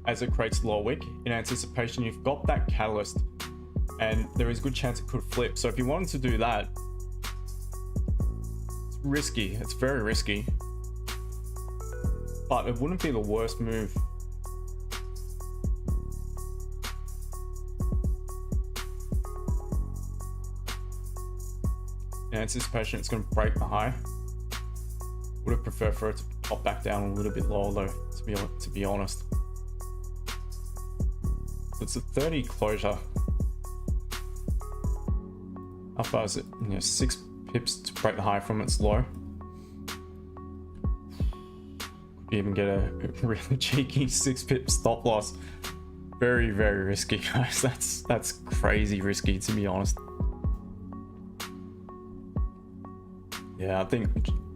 as it creates lower wick in anticipation you've got that catalyst, and there is a good chance it could flip. So if you wanted to do that, it's risky. It's very risky, but it wouldn't be the worst move. In anticipation it's going to break the high. Would have preferred for it to pop back down a little bit lower though, to be honest. So it's a 30 closure. How far is it? 6 pips to break the high from its low. Could even get a really cheeky 6 pip stop loss. Very, very risky, guys. That's crazy risky, to be honest. Yeah, I think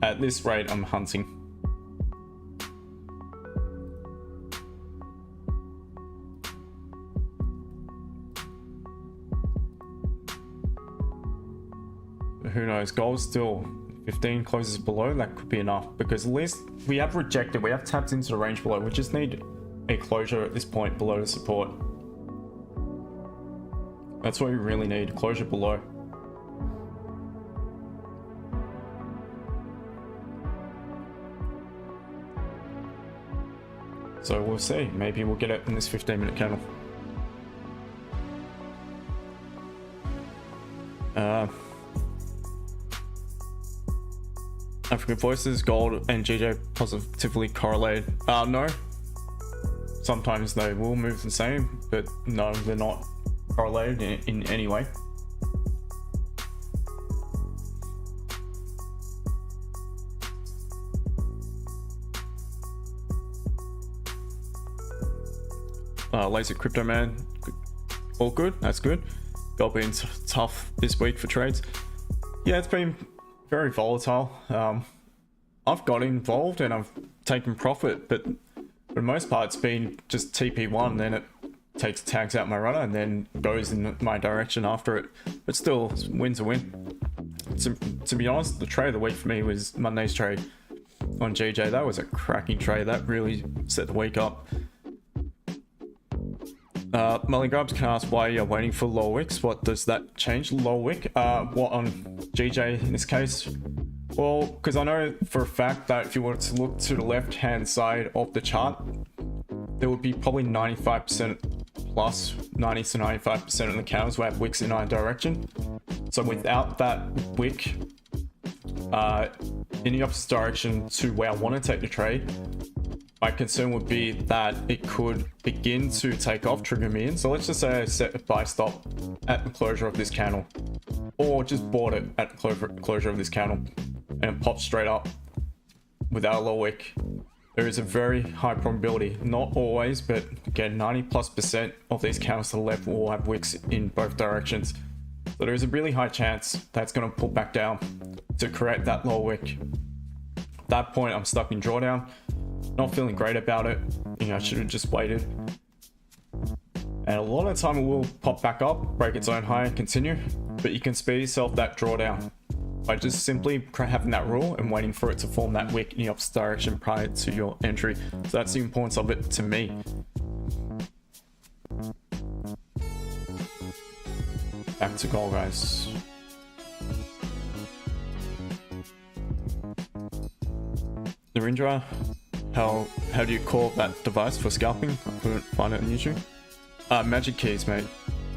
at this rate I'm hunting. who knows? Gold still 15 closes below. That could be enough because at least we have rejected. We have tapped into the range below. We just need a closure at this point below the support. That's what we really need. Closure below. So we'll see. Maybe we'll get it in this 15-minute candle. African Voices, Gold and GJ positively correlated. No. Sometimes they will move the same, but no, they're not correlated in any way. Laser Crypto Man, all good. That's good. Gold been tough this week for trades. Yeah, it's been very volatile. I've got involved and I've taken profit, but for the most part it's been just TP1, then it takes tags out my runner and then goes in my direction after it. But still, win's a win. To be honest, the trade of the week for me was Monday's trade on GJ. That was a cracking trade. That really set the week up. Mully Grubs can ask why you're waiting for low wicks. What does that change? Low wick? What on GJ in this case? Well, because I know for a fact that if you were to look to the left hand side of the chart, there would be probably 95% plus 90 to 95% of the candles will have wicks in either direction. So without that wick in the opposite direction to where I want to take the trade, my concern would be that it could begin to take off, trigger me in. So let's just say I set a buy stop at the closure of this candle, or just bought it at the closure of this candle, and it pops straight up without a low wick. There is a very high probability, not always, but again, 90+% of these candles to the left will have wicks in both directions. So there is a really high chance that's going to pull back down to create that low wick. At that point, I'm stuck in drawdown. Not feeling great about it. You know, I should have just waited. And a lot of the time it will pop back up, break its own high and continue, but you can spare yourself that drawdown by just simply having that rule and waiting for it to form that wick in the opposite direction prior to your entry. So that's the importance of it to me. Back to gold, guys. Narendra, how do you call that device for scalping? I couldn't find it on YouTube. MagicKeys, mate.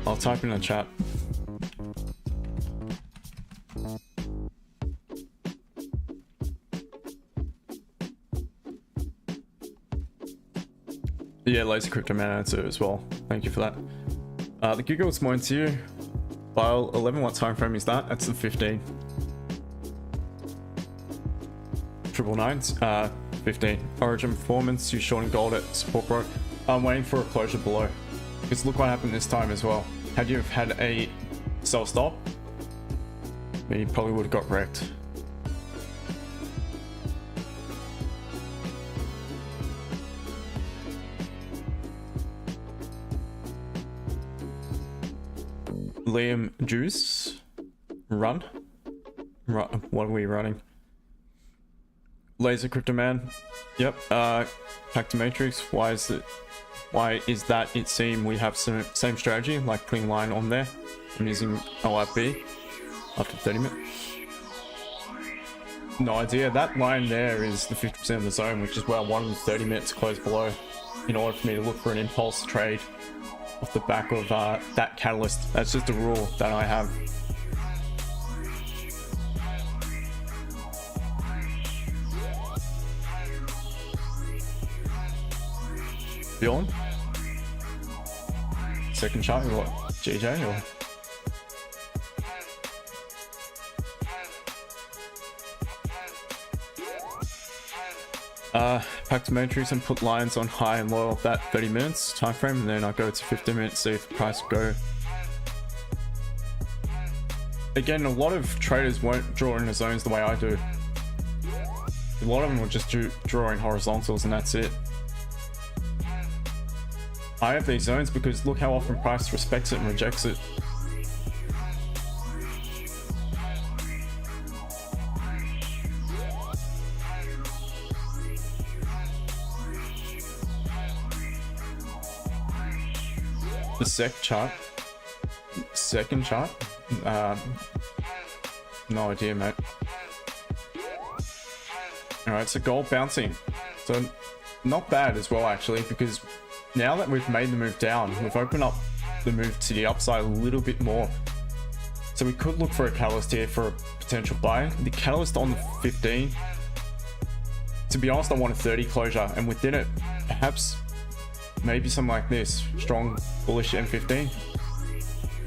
I'll type in the chat. Yeah, Laser Crypto Man answer as well. Thank you for that. The Google is more to you. File 11, what time frame is that? That's the 15. 999s, 15. Origin performance, you shorting gold at support broke. I'm waiting for a closure below. Because look what happened this time as well. Had you have had a sell stop, you probably would have got wrecked. Liam Juice, run. What are we running? Laser Crypto Man. Yep. Back to Matrix. Why is that? It seems we have some same strategy, like putting line on there. I'm using OIB after 30 minutes. No idea. That line there is the 50% of the zone, which is where I wanted the 30 minutes close below in order for me to look for an impulse trade off the back of that catalyst. That's just a rule that I have. Bjorn? Second chart or what? GJ or? Back to Matrix and put lines on high and low of that 30 minutes time frame, and then I go to 15 minutes, see if the price go. Again, a lot of traders won't draw in the zones the way I do. A lot of them will just draw in horizontals and that's it. I have these zones because look how often price respects it and rejects it. the second chart, no idea, mate. All right, so gold bouncing, so not bad as well actually, because now that we've made the move down, we've opened up the move to the upside a little bit more. So we could look for a catalyst here for a potential buy. The catalyst on the 15, to be honest, I want a 30 closure, and within it, perhaps maybe something like this, strong bullish M15.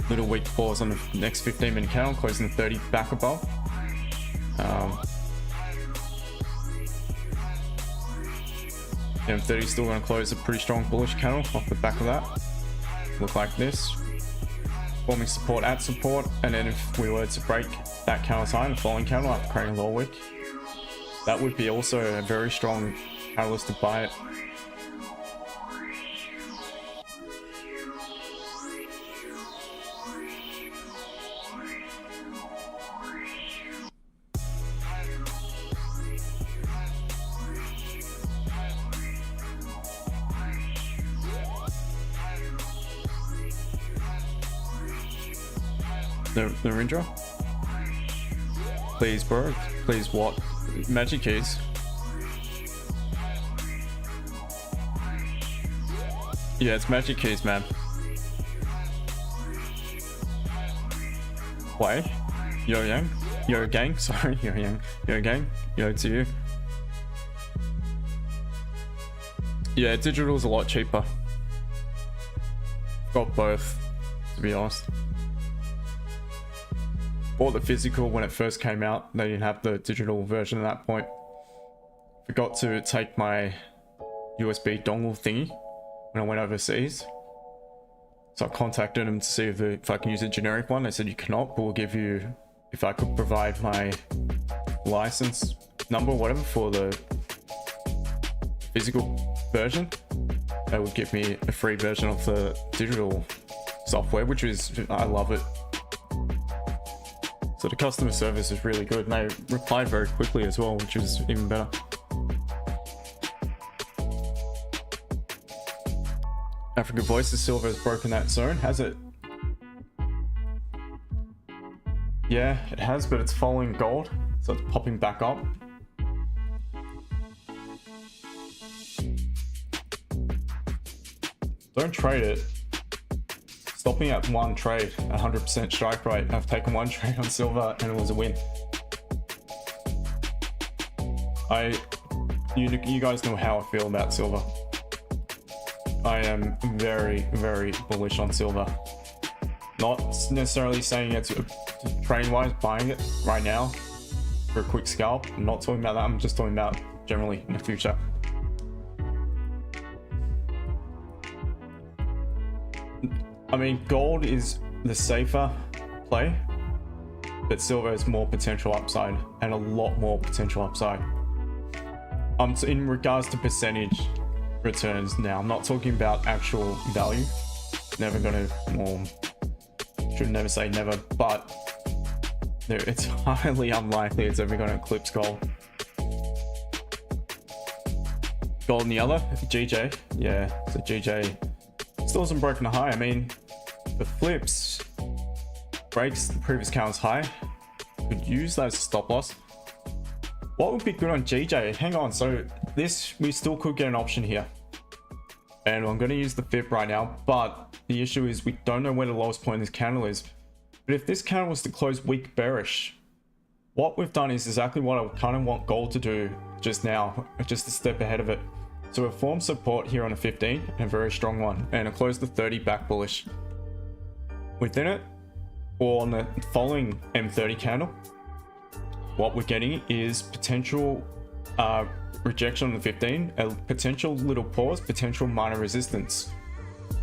Little weak pause on the next 15-minute candle, closing the 30 back above. M30 still going to close a pretty strong bullish candle off the back of that. Look like this, forming support at support, and then if we were to break that candle's high in the following candle after creating a lower wick, that would be also a very strong catalyst to buy it. The Rindra? Please, bro. Please, what? MagicKeys. Yeah, it's MagicKeys, man. Why? Yo Yang? Yo gang? Sorry, Yo Yang. Yo gang? Yo to you. Yeah, digital's a lot cheaper. Got both, to be honest. Bought the physical when it first came out. They didn't have the digital version at that point. Forgot to take my USB dongle thingy when I went overseas. So I contacted them to see if I can use a generic one. They said you cannot, but we'll give you, if I could provide my license number or whatever for the physical version, they would give me a free version of the digital software, which is, I love it. So the customer service is really good, and they replied very quickly as well, which is even better. African Voices Silver has broken that zone, has it? Yeah, it has, but it's following gold, so it's popping back up. Don't trade it. Stopping at one trade, 100% strike rate. I've taken one trade on silver and it was a win. You guys know how I feel about silver. I am very, very bullish on silver. Not necessarily saying it's trade wise, buying it right now for a quick scalp. I'm not talking about that. I'm just talking about generally in the future. I mean, gold is the safer play, but silver has more potential upside, and a lot more potential upside. In regards to percentage returns now, I'm not talking about actual value. Never gonna, or should never say never, but it's highly unlikely it's ever gonna eclipse gold. Gold in the other, GJ, yeah, so GJ still hasn't broken a high. I mean, the flips breaks the previous candle's high. Could use that as a stop loss. What would be good on GJ? Hang on, so this, we still could get an option here. And I'm going to use the fib right now, but the issue is we don't know where the lowest point in this candle is. But if this candle was to close weak bearish, what we've done is exactly what I kind of want gold to do just now, just a step ahead of it. So we've formed support here on a 15, and a very strong one, and it closed the 30 back bullish. Within it, or on the following M30 candle, what we're getting is potential rejection on the 15, a potential little pause, potential minor resistance.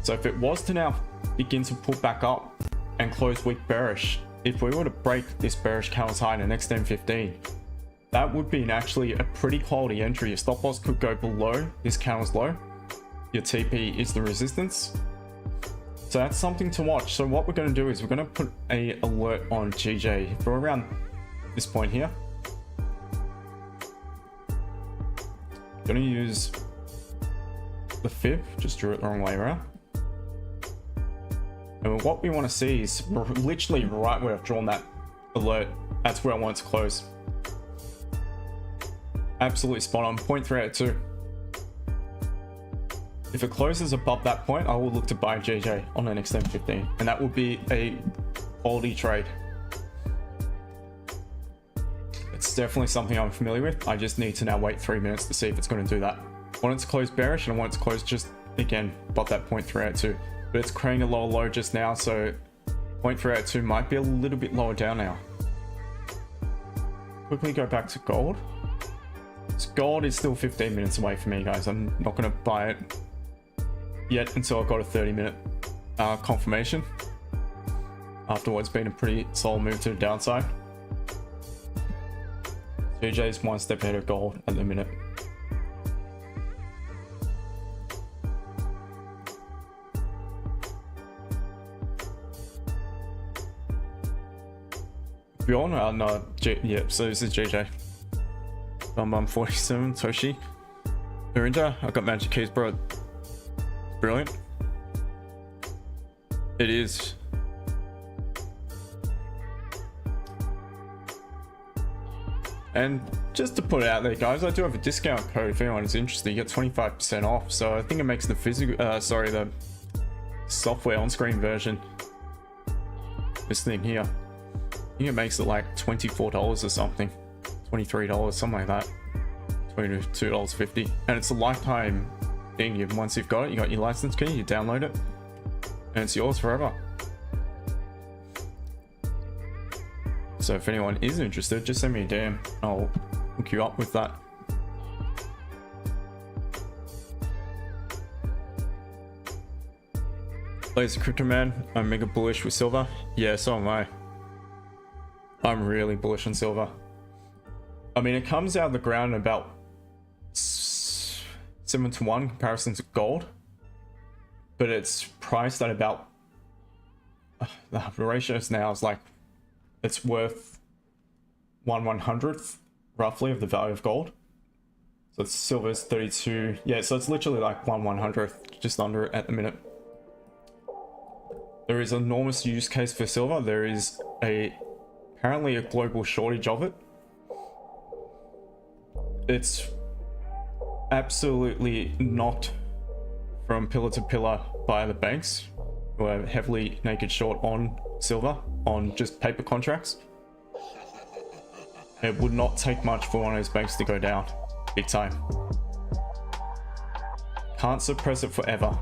So if it was to now begin to pull back up and close weak bearish, if we were to break this bearish candle's high in the next M15, that would be actually a pretty quality entry. Your stop loss could go below this candle's low. Your TP is the resistance. So that's something to watch. So what we're going to do is we're going to put a alert on GJ for around this point here. Going to use the fib, just drew it the wrong way around. And what we want to see is literally right where I've drawn that alert. That's where I want it to close. Absolutely spot on, 0.382. If it closes above that point, I will look to buy GJ on the next 10-15, and that will be a quality trade. It's definitely something I'm familiar with. I just need to now wait 3 minutes to see if it's going to do that. I want it to close bearish, and I want it to close just again above that 0.382, but it's creating a lower low just now, so 0.382 might be a little bit lower down now. Quickly go back to gold. So gold is still 15 minutes away from me, guys. I'm not going to buy it yet until I've got a 30-minute confirmation after what's been a pretty solid move to the downside. GJ is one step ahead of gold at the minute. Bjorn? No, yeah, so this is GJ. 47, Toshi. Urinja, I got MagicKeys, bro. Brilliant. It is. And just to put it out there, guys, I do have a discount code if anyone is interested. You get 25% off. So I think it makes the the software on-screen version, this thing here, I think it makes it like $24 or something, $23, something like that, $22.50, and it's a lifetime thing. Once you've got it, you got your license key, you download it, and it's yours forever. So if anyone is interested, just send me a DM. I'll hook you up with that. Laser Crypto Man, I'm mega bullish with silver. Yeah, so am I. I'm really bullish on silver. I mean, it comes out of the ground about 7-to-1 in comparison to gold, but it's priced at about the ratios now is like it's worth 1/100th roughly of the value of gold. So it's silver's 32. Yeah, so it's literally like 1/100th, just under it at the minute. There is enormous use case for silver. There is apparently a global shortage of it. It's absolutely not from pillar to pillar by the banks who are heavily naked short on silver on just paper contracts. It would not take much for one of those banks to go down big time. Can't suppress it forever.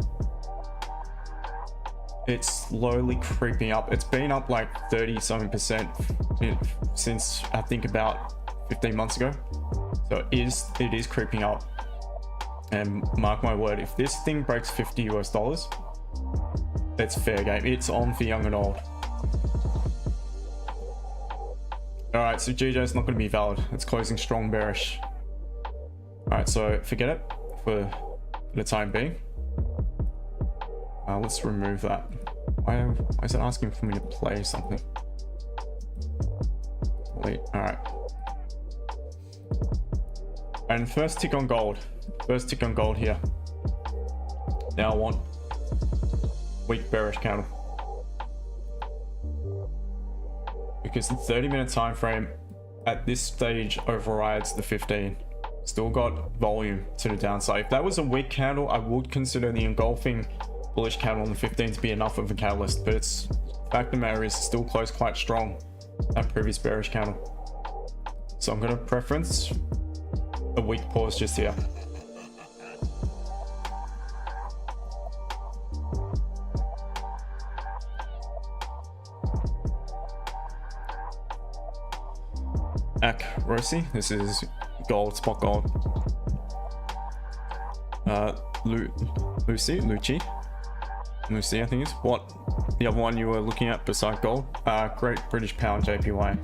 It's slowly creeping up. It's been up like 30-something% since I think about 15 months ago. So it is creeping up. And mark my word, if this thing breaks $50 US, it's fair game. It's on for young and old. Alright, so GJ's not going to be valid. It's closing strong bearish. Alright, so forget it for the time being. Let's remove that. Why is it asking for me to play something? Wait, alright. And first tick on gold. First tick on gold here. Now I want weak bearish candle. Because the 30-minute time frame at this stage overrides the 15. Still got volume to the downside. If that was a weak candle, I would consider the engulfing bullish candle on the 15 to be enough of a catalyst, but it's fact of the matter is still closed quite strong, that previous bearish candle. So I'm going to preference a weak pause just here. Rossi, this is gold, spot gold. Lucy, I think is what the other one you were looking at beside gold. Great British Pound JPY.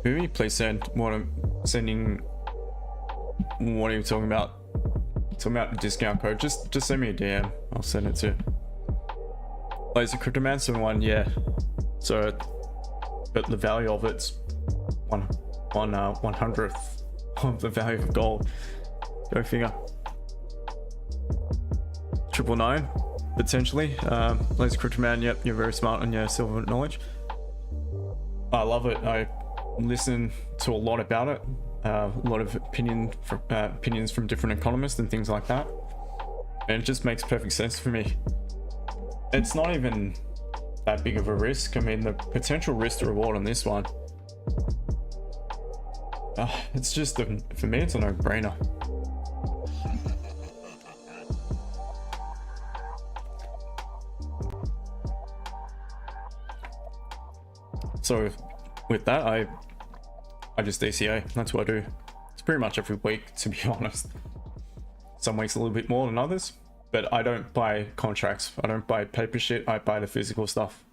Maybe please send what I'm sending. What are you talking about? Talking about the discount code. Just send me a DM. I'll send it to Laser Crypto Man 71. Yeah. So, but the value of it's 1/100th of the value of gold. Go figure. level 9, potentially. Laser Crypto Man, yep, you're very smart on your silver knowledge. I love it. I listen to a lot about it. A lot of opinions from different economists and things like that. And it just makes perfect sense for me. It's not even that big of a risk. I mean, the potential risk to reward on this one, it's just, for me, it's a no-brainer. So with that, I just DCA. That's what I do. It's pretty much every week, to be honest. Some weeks a little bit more than others, but I don't buy contracts. I don't buy paper shit. I buy the physical stuff.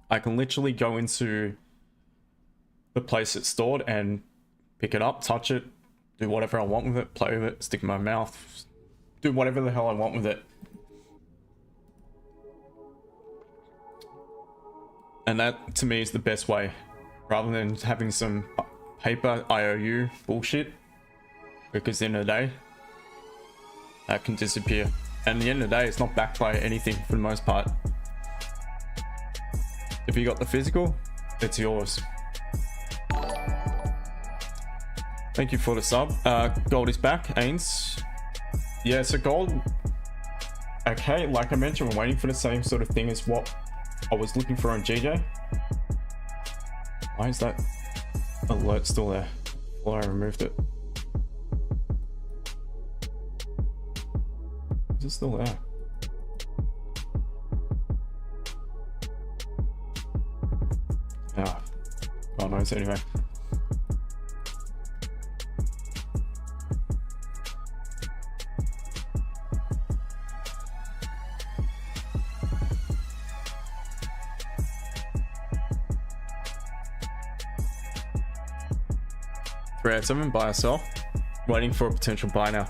I can literally go into the place it's stored and pick it up, touch it, do whatever I want with it, play with it, stick it in my mouth, do whatever the hell I want with it. And that, to me, is the best way, rather than having some paper IOU bullshit, because at the end of the day, that can disappear. And at the end of the day, it's not backed by anything for the most part. If you got the physical, it's yours. Thank you for the sub. Gold is back, Ains. Yeah, so gold, okay, like I mentioned, we're waiting for the same sort of thing as what I was looking for on GJ. Why is that alert still there? Well, I removed it. Is it still there? Ah, God knows anyway. Red 7, buy or sell. Waiting for a potential buy now.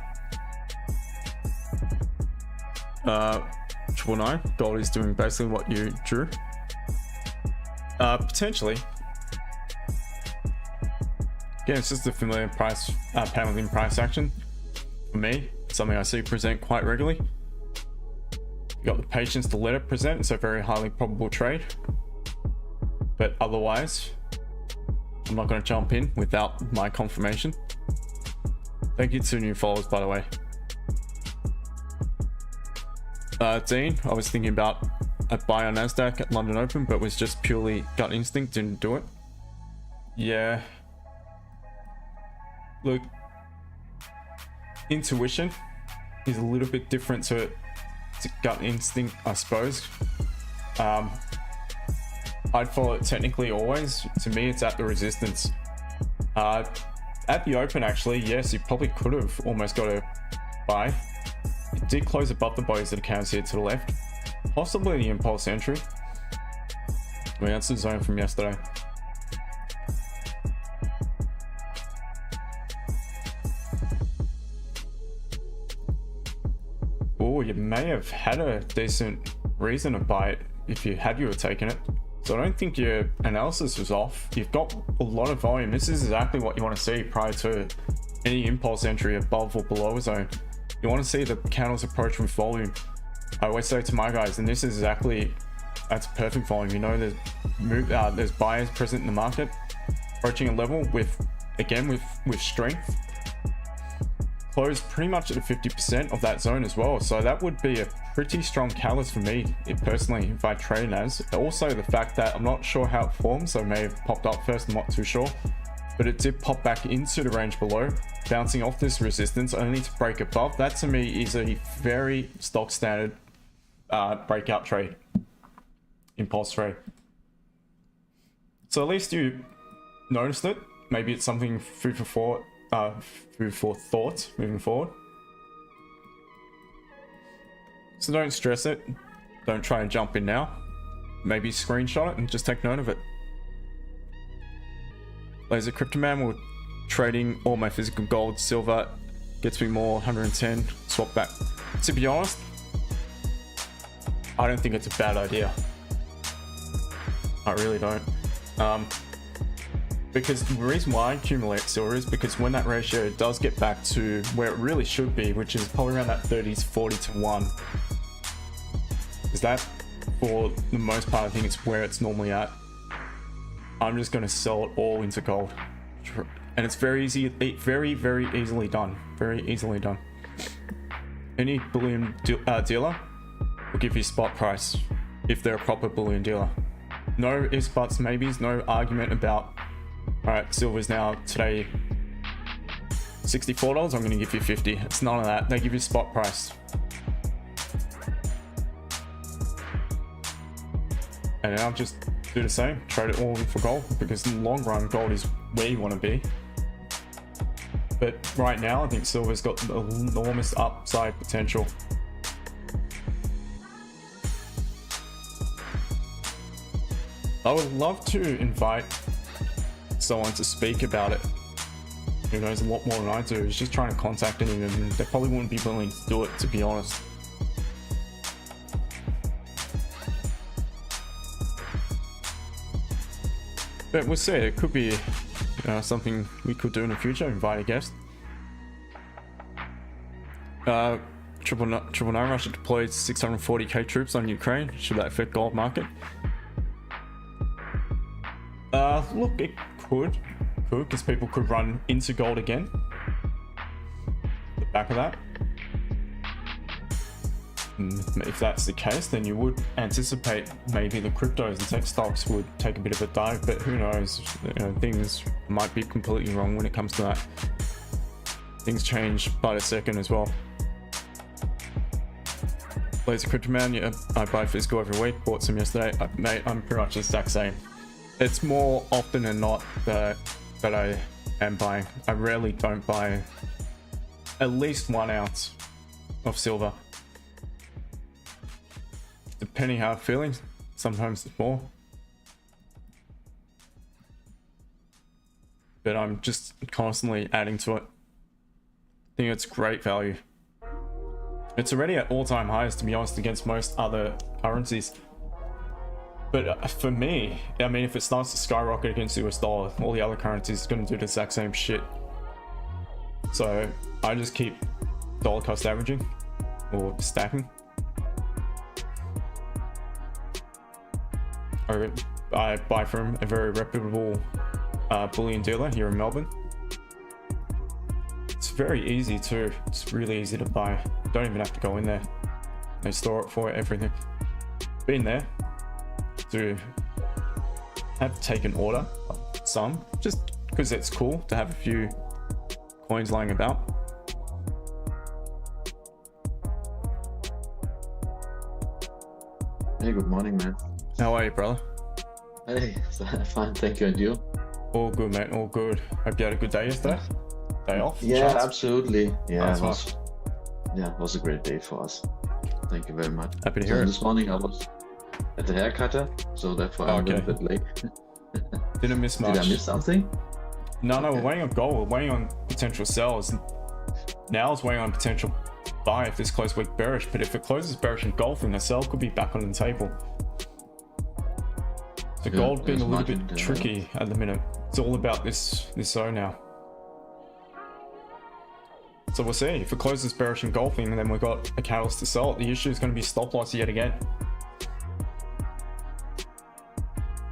999. Gold is doing basically what you drew. Potentially. Again, it's just a familiar price pattern within price action. For me, it's something I see present quite regularly. You got the patience to let it present. It's a very highly probable trade. But otherwise, I'm not going to jump in without my confirmation. Thank you to new followers, by the way. Dean, I was thinking about a buy on Nasdaq at London Open, but was just purely gut instinct, didn't do it. Yeah. Look, intuition is a little bit different to gut instinct, I suppose. I'd follow it technically always. To me, it's at the resistance. At the open, actually, yes, you probably could have almost got a buy. It did close above the bodies of the candles here to the left. Possibly the impulse entry. I mean, that's the zone from yesterday. Oh, you may have had a decent reason to buy it if you were taking it. So I don't think your analysis was off. You've got a lot of volume. This is exactly what you want to see prior to any impulse entry above or below a zone. You want to see the candles approach with volume. I always say to my guys, and this is exactly, that's perfect volume. You know, there's buyers present in the market, approaching a level with, again, with strength. Close pretty much at the 50% of that zone as well. So that would be a pretty strong catalyst for me, personally, if I trade as. Also, the fact that I'm not sure how it forms, so it may have popped up first, I'm not too sure. But it did pop back into the range below, bouncing off this resistance only to break above. That to me is a very stock standard breakout trade, impulse trade. So at least you noticed it. Maybe it's something food for thought moving forward. So don't stress it. Don't try and jump in now. Maybe screenshot it and just take note of it. Laser Crypto Man, we're trading all my physical gold, silver, gets me more 110, swap back. To be honest, I don't think it's a bad idea. I really don't. because the reason why I accumulate silver is because when that ratio does get back to where it really should be, which is probably around that 40 to 1, is that for the most part I think it's where it's normally at. I'm just going to sell it all into gold, and it's very easy, very easily done, very easily done. Any bullion dealer will give you spot price if they're a proper bullion dealer. No ifs, buts, maybes, no argument about, all right, silver's now today $64, I'm going to give you 50. It's none of that. They give you spot price. And I'll just do the same, trade it all in for gold, because in the long run, gold is where you want to be. But right now, I think silver's got enormous upside potential. I would love to invite someone to speak about it who knows a lot more than I do. Is just trying to contact any of them, and they probably wouldn't be willing to do it, to be honest. But we'll see. It could be something we could do in the future. Invite a guest. Triple Nine Russia deployed 640k troops on Ukraine. Should that affect gold market? Look, it could, because people could run into gold again. The back of that. If that's the case, then you would anticipate maybe the cryptos and tech stocks would take a bit of a dive, but who knows? Things might be completely wrong when it comes to that. Things change by the second as well. Laser Crypto Man, yeah, I buy physical every week. Bought some yesterday. Mate, I'm pretty much the exact same. It's more often than not that I am buying. I rarely don't buy at least 1 ounce of silver. Depending how I'm feeling, sometimes it's more. But I'm just constantly adding to it. I think it's great value. It's already at all-time highs, to be honest, against most other currencies. But for me, I mean, if it starts to skyrocket against the US dollar, all the other currencies are going to do the exact same shit. So I just keep dollar cost averaging or stacking. I buy from a very reputable bullion dealer here in Melbourne. It's very easy too. It's really easy to buy. Don't even have to go in there. They store it for everything. Been there. To have taken order some, just because it's cool to have a few coins lying about. Hey, good morning, man. How are you, brother? Hey, fine, thank you, and you? All good, mate, all good. Hope you had a good day yesterday. Day off? Yeah, absolutely. Yeah, it was a great day for us. Thank you very much. Happy to hear it. This morning I was at the hair cutter, so therefore I'm a little bit late. Didn't miss much. Did I miss something? No, we're waiting on gold. We're waiting on potential sells. Now it's waiting on potential buy if this close week bearish, but if it closes bearish in gold, then the sell could be back on the table. So gold being a little bit tricky at the minute. It's all about this zone now. So we'll see. If it closes bearish engulfing, then we've got a catalyst to sell it. The issue is going to be stop loss yet again.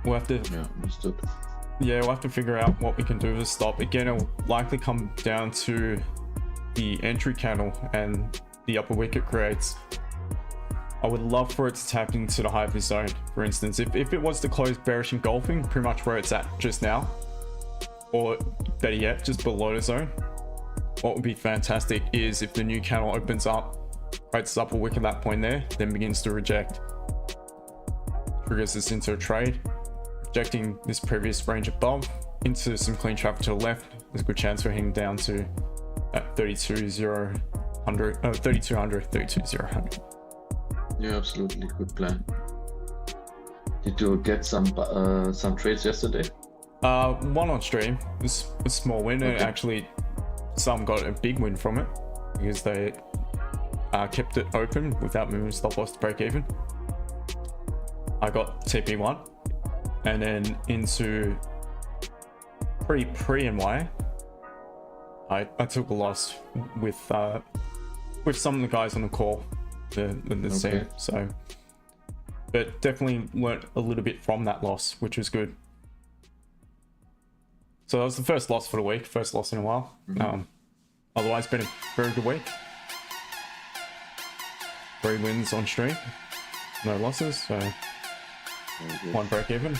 We'll have to, we'll have to figure out what we can do to stop. Again, it'll likely come down to the entry candle and the upper wick it creates. I would love for it to tap into the high of this zone. For instance, if it was to close bearish engulfing, pretty much where it's at just now, or better yet, just below the zone, what would be fantastic is if the new candle opens up, creates the upper wick at that point there, then begins to reject, triggers this into a trade, rejecting this previous range above into some clean traffic to the left. There's a good chance for hitting down to at 32,000. Yeah, absolutely, good plan. Did you get some trades yesterday? One on stream. This was a small win, and actually some got a big win from it because they kept it open without moving stop loss to break even. I got TP1 and then into pre-NY, I took a loss with some of the guys on the call, the Okay. team. So, but definitely learnt a little bit from that loss, which was good. So that was the first loss for the week, first loss in a while. Otherwise, been a very good week. 3 wins on stream, no losses, so Very good. 1 break even.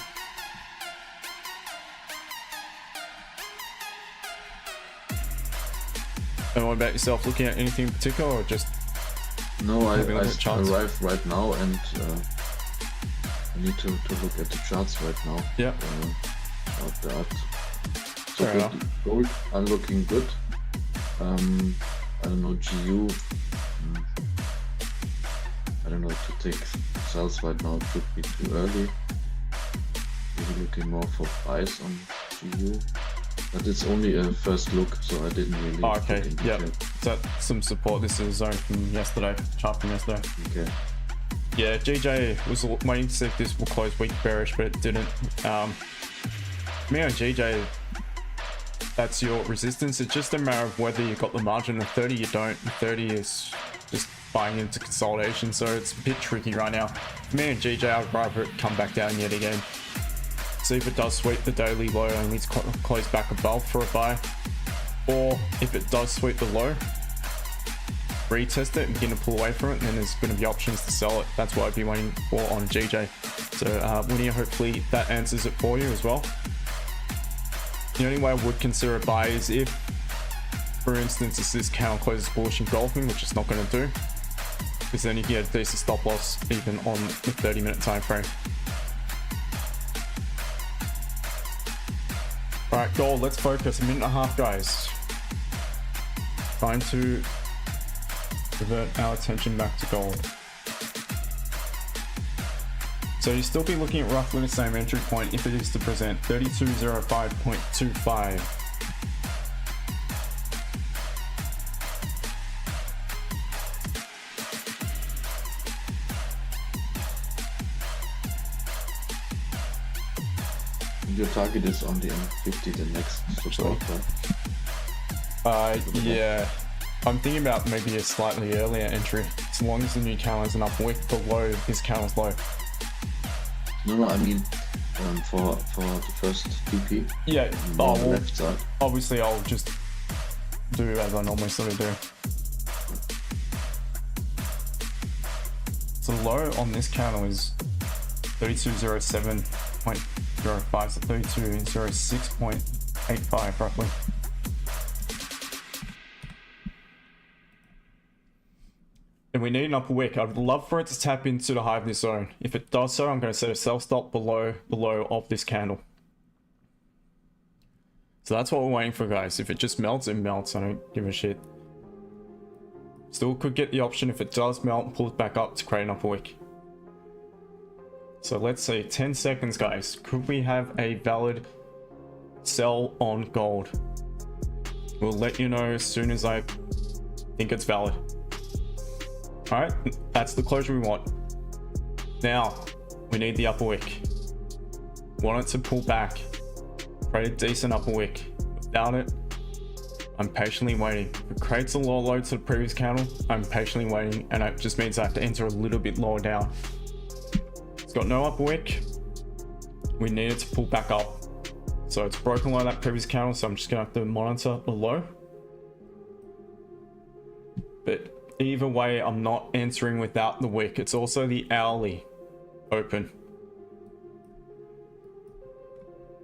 And what about yourself? Looking at anything in particular, or just No, I maybe look at charts? arrived right now, and I need to look at the charts right now. Yeah. About that. So Fair enough. gold are looking good. I don't know, GU. I don't know, to take sells right now could be too early. Maybe looking more for buys on GU. But it's only a first look, so I didn't really Oh, okay, look into yep. it. So some support. This is a zone from yesterday, chart from yesterday. Okay. Yeah, GJ was waiting to see if this will close weak bearish, but it didn't. Me on GJ, that's your resistance. It's just a matter of whether you got the margin. At 30, you don't. 30 is just buying into consolidation, so it's a bit tricky right now. Me and GJ, I'd rather it come back down yet again. See if it does sweep the daily low and needs to close back above for a buy, or if it does sweep the low, retest it and begin to pull away from it, and then there's going to be options to sell it. That's what I'd be waiting for on GJ. So Winnie, hopefully that answers it for you as well. The only way I would consider a buy is if, for instance, this candle closes bullish engulfing, which it's not going to do, because then you get a decent stop loss even on the 30-minute time frame. All right, gold, let's focus. 1.5 minutes, guys. Trying to divert our attention back to gold. So you still be looking at roughly the same entry point if it is to present 3205.25. Your target is on the M50, the next support, right? Yeah. I'm thinking about maybe a slightly earlier entry, as long as the new candle is an up wick below this candle's low. No, I mean for the first TP. Yeah. On the Well, left side. obviously I'll just do as I normally sort of do. So the low on this candle is 3207.05, so 3206.85 roughly. And we need an upper wick. I'd love for it to tap into the high of this zone. If it does so, I'm going to set a sell stop below the low of this candle. So that's what we're waiting for, guys. If it just melts, it melts. I don't give a shit. Still could get the option if it does melt, pull it back up to create an upper wick. So let's say 10 seconds, guys. Could we have a valid sell on gold? We'll let you know as soon as I think it's valid. All right, that's the closure we want. Now we need the upper wick. Want it to pull back, create a decent upper wick. Without it, I'm patiently waiting. If it creates a lower low to the previous candle, I'm patiently waiting, and it just means I have to enter a little bit lower down. It's got no upper wick. We need it to pull back up. So it's broken low that previous candle, so I'm just gonna have to monitor the low. But either way, I'm not entering without the wick. It's also the hourly open.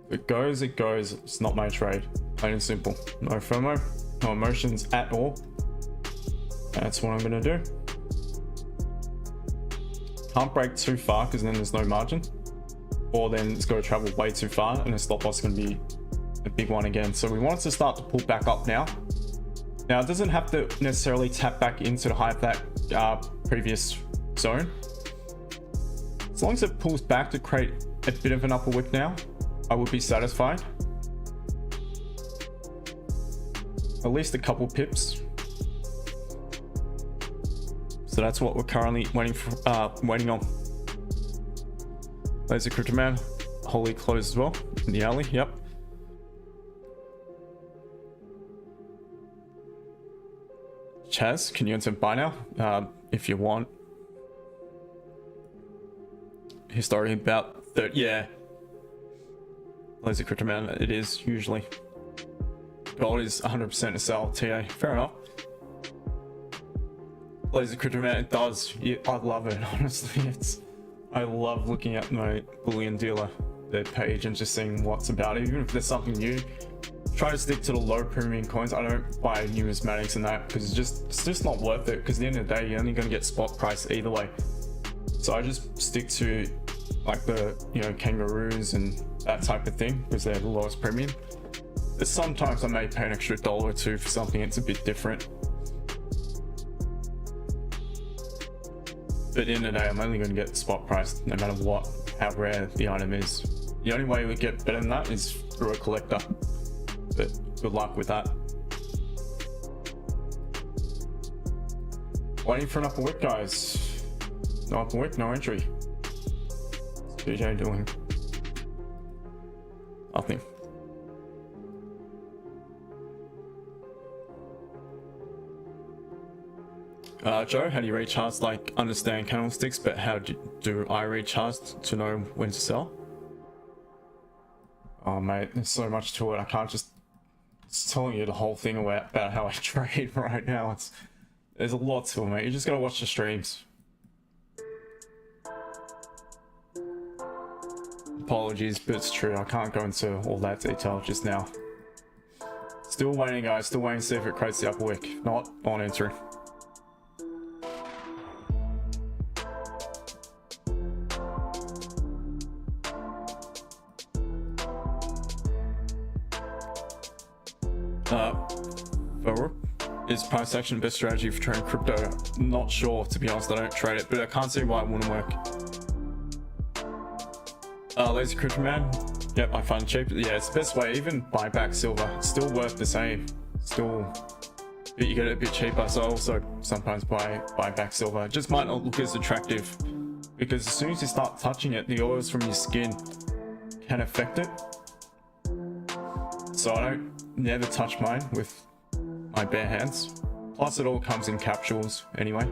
If it goes, it goes. It's not my trade. Plain and simple. No FOMO, no emotions at all. That's what I'm gonna do. Can't break too far because then there's no margin. Or then it's got to travel way too far and the stop loss is going to be a big one again. So we want it to start to pull back up now. Now it doesn't have to necessarily tap back into the high of that previous zone. As long as it pulls back to create a bit of an upper wick now, I would be satisfied. At least a couple pips. So that's what we're currently waiting on. Laser Crypto Man, Holy closed as well in the alley. Yep. Chaz, can you enter buy now? If you want. History about 30, yeah. Laser crypto man, it is usually. Gold is 100% a sell, TA. Fair enough. Laser crypto man, it does. Yeah, I love it, honestly. I love looking at my bullion dealer, their page, and just seeing what's about it. Even if there's something new, try to stick to the low premium coins. I don't buy numismatics and that because it's just not worth it. Because at the end of the day, you're only going to get spot price either way. So I just stick to like the kangaroos and that type of thing because they're the lowest premium. But sometimes I may pay an extra $1 or $2 for something that's a bit different. But at the end of the day, I'm only going to get the spot price no matter what, how rare the item is. The only way we get better than that is through a collector. But good luck with that. Waiting for an upper wick, guys. No upper wick, no entry. What's DJ doing? Nothing. Joe, how do you read charts? Like, understand candlesticks, but how do I read charts to know when to sell? Oh mate, there's so much to it. I can't just telling you the whole thing about how I trade right now. There's a lot to it, mate. You just gotta watch the streams. Apologies, but it's true. I can't go into all that detail just now. Still waiting, guys. Still waiting to see if it creates the upper wick. Not on entry. Is price action best strategy for trading crypto? Not sure, to be honest. I don't trade it, but I can't see why it wouldn't work. Lazy crypto man. Yep, I find it cheap. Yeah, it's the best way. Even buy back silver, it's still worth the same. Still, but you get it a bit cheaper. So I also sometimes buy back silver. It just might not look as attractive because as soon as you start touching it, the oils from your skin can affect it. So I don't never touch mine with my bare hands. Plus it all comes in capsules anyway.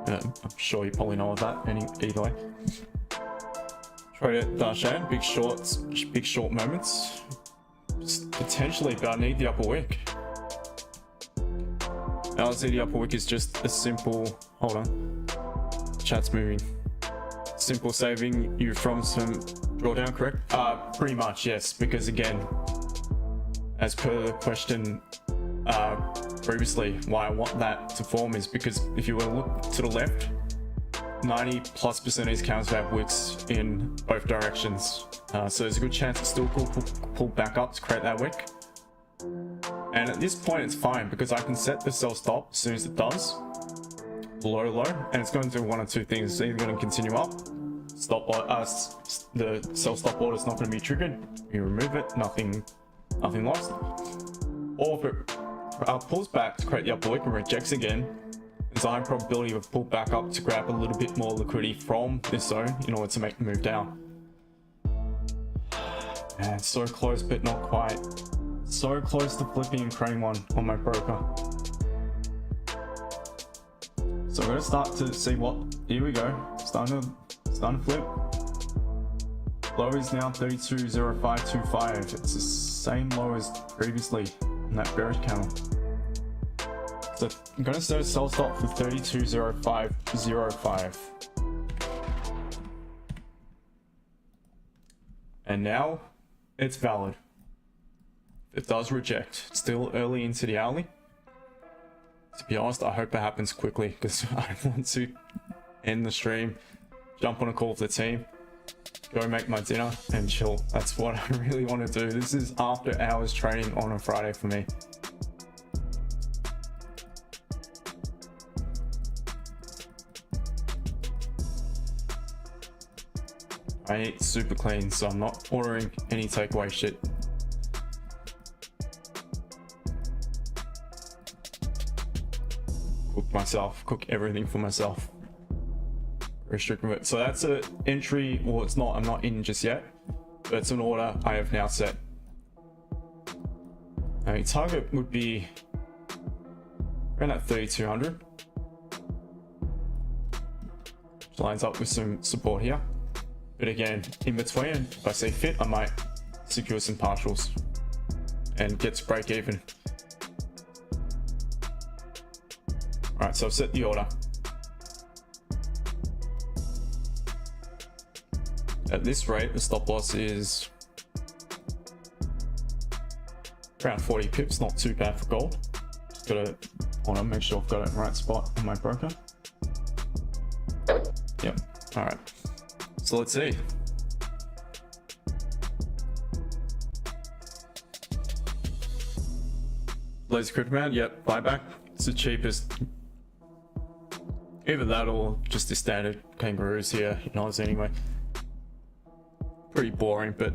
I'm sure you probably know of that either way. Trade it, Darshan, big short moments. Potentially, but I need the upper wick. Now I see the upper wick is just a simple, hold on, chat's moving. Simple saving you from some drawdown, correct? Pretty much, yes, because again, as per the question previously, why I want that to form is because if you were to look to the left, 90+% of these candles have wicks in both directions. So there's a good chance it still pull back up to create that wick. And at this point it's fine because I can set the sell stop as soon as it does. Low, and it's going to do one or two things. It's either going to continue up, the sell stop order is not going to be triggered, you remove it, nothing lost. Or if it pulls back to create the upper wick and rejects again, there's a high probability of pull back up to grab a little bit more liquidity from this zone in order to make the move down. Man, so close but not quite. So close to flipping and creating one on my broker. So we're gonna start to see what, here we go, starting to flip. Low is now 32.0525. It's the same low as previously in that bearish candle. So I'm gonna set a sell stop for 32.0505. And now it's valid. It does reject. It's still early into the hourly. To be honest, I hope it happens quickly because I want to end the stream, jump on a call with the team, go make my dinner and chill. That's what I really want to do. This is after hours training on a Friday for me. I eat super clean, so I'm not ordering any takeaway shit. Cook everything for myself. Very strict with it. So that's an entry, or it's not, I'm not in just yet, but it's an order I have now set. Target would be around at 3200. Which lines up with some support here. But again, in between, if I see fit, I might secure some partials and get to break even. Alright, so I've set the order. At this rate, the stop loss is around 40 pips, not too bad for gold. Just gotta hold on, make sure I've got it in the right spot on my broker. Yep, alright. So let's see. Lazy Crypto Man, yep, buyback. It's the cheapest. Either that or just the standard kangaroos here in Oz anyway. Pretty boring, but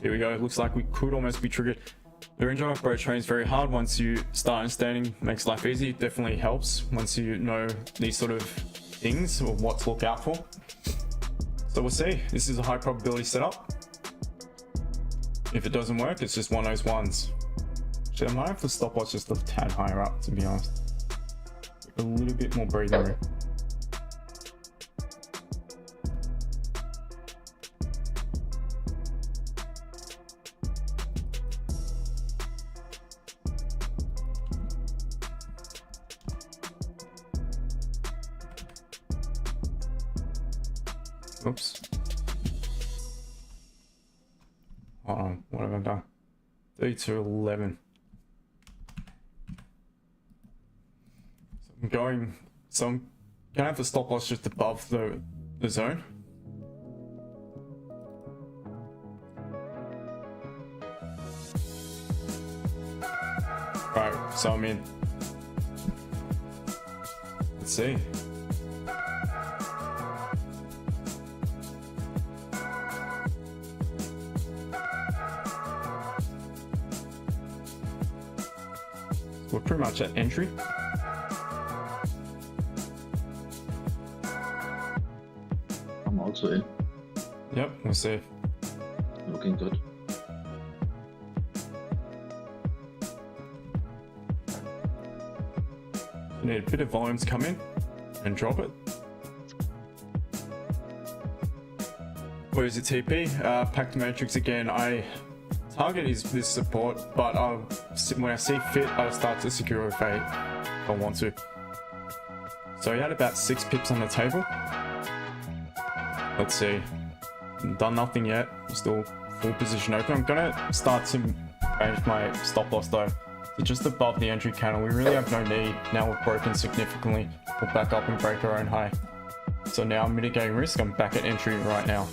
here we go. It looks like we could almost be triggered. The range of bro trains very hard. Once you start understanding, makes life easy. It definitely helps once you know these sort of things or what to look out for. So we'll see. This is a high probability setup. If it doesn't work, it's just one of those ones. Actually, I might have to stop watch just a tad higher up, to be honest. A little bit more breathing room. Oops. Hold on, what have I done? 32.11. So I'm gonna have the stop loss just above the zone. Right, so I'm in. Let's see. We're pretty much at entry. I'm also in. Yep, we'll see. Looking good. You need a bit of volume to come in and drop it. Where is it TP? Pack the matrix again. Target is this support, but when I see fit, I'll start to secure if I want to. So he had about 6 pips on the table. Let's see. Done nothing yet. Still full position open. I'm gonna start to range my stop loss though. So just above the entry candle. We really have no need. Now we've broken significantly. We'll back up and break our own high. So now I'm mitigating risk. I'm back at entry right now.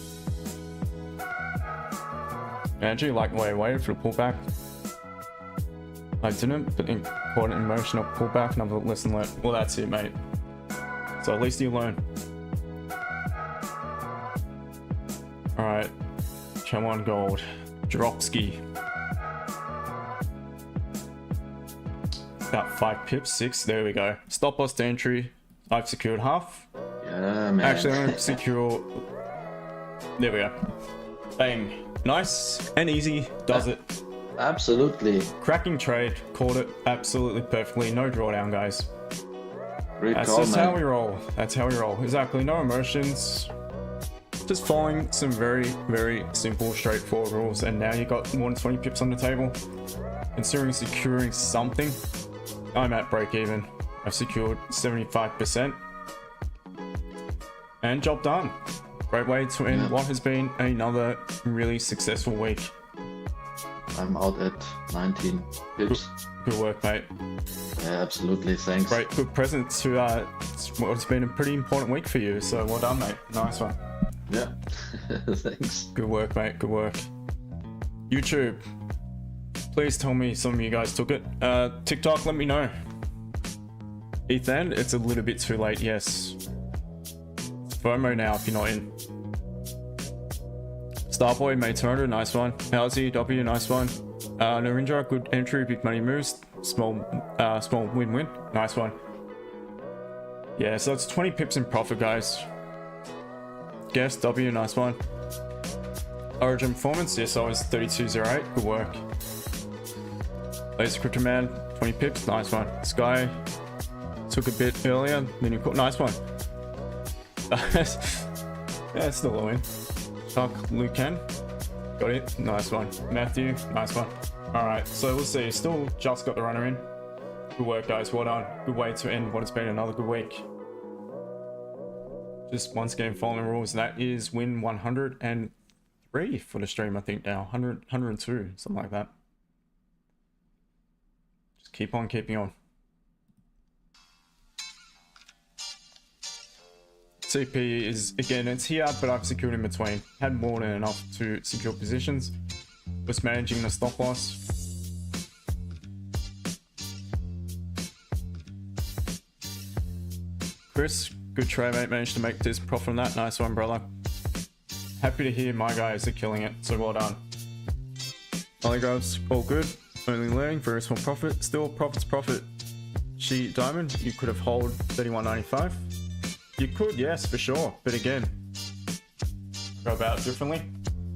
I actually like the way I waited for the pullback. I didn't, but caught it in motion, I'll pull back, another lesson learned. Well, that's it, mate. So at least you learn. Alright, come on, gold. Dropski. About 5 pips, 6, there we go. Stop loss to entry. I've secured half. Yeah, man. Actually, I'm gonna secure. There we go. Bang. Nice and easy, does it. Absolutely. Cracking trade, caught it absolutely perfectly. No drawdown, guys. That's just how we roll. That's how we roll. Exactly, no emotions. Just following some very, very simple, straightforward rules. And now you got more than 20 pips on the table. Considering securing something, I'm at break even. I've secured 75%. And job done. Great way to end what has been another really successful week. I'm out at 19 pips. Good work, mate. Yeah, absolutely. Thanks. Great, good present to what's been a pretty important week for you. So well done, mate. Nice one. Yeah. Thanks. Good work, mate. Good work. YouTube, please tell me some of you guys took it. TikTok, let me know. Ethan, it's a little bit too late. Yes. FOMO now if you're not in. Starboy made 200, nice one. LZW, nice one. Narinja, good entry, big money moves, small win-win, nice one. Yeah, so it's 20 pips in profit, guys. Guess W, nice one. Origin performance, yes, I was 32.08, good work. Laser Crypto Man, 20 pips, nice one. Sky took a bit earlier, then you caught, nice one. Yeah, it's still a win. Chuck Lucan, got it, nice one. Matthew, nice one. All right, so we'll see. Still just got the runner in. Good work, guys. Well done. Good way to end what has been another good week. Just once again following the rules. That is win 103 for the stream, I think now. 102, something like that. Just keep on keeping on. CP is, again, it's here, but I've secured in between. Had more than enough to secure positions. Was managing the stop loss. Chris, good trade, mate. Managed to make this profit on that. Nice one, brother. Happy to hear my guys are killing it, so well done. Polygraphs, all good. Only learning, very small profit. Still, profit's profit. She Diamond, you could have hold 31.95. You could, yes, for sure. But again, go about it differently,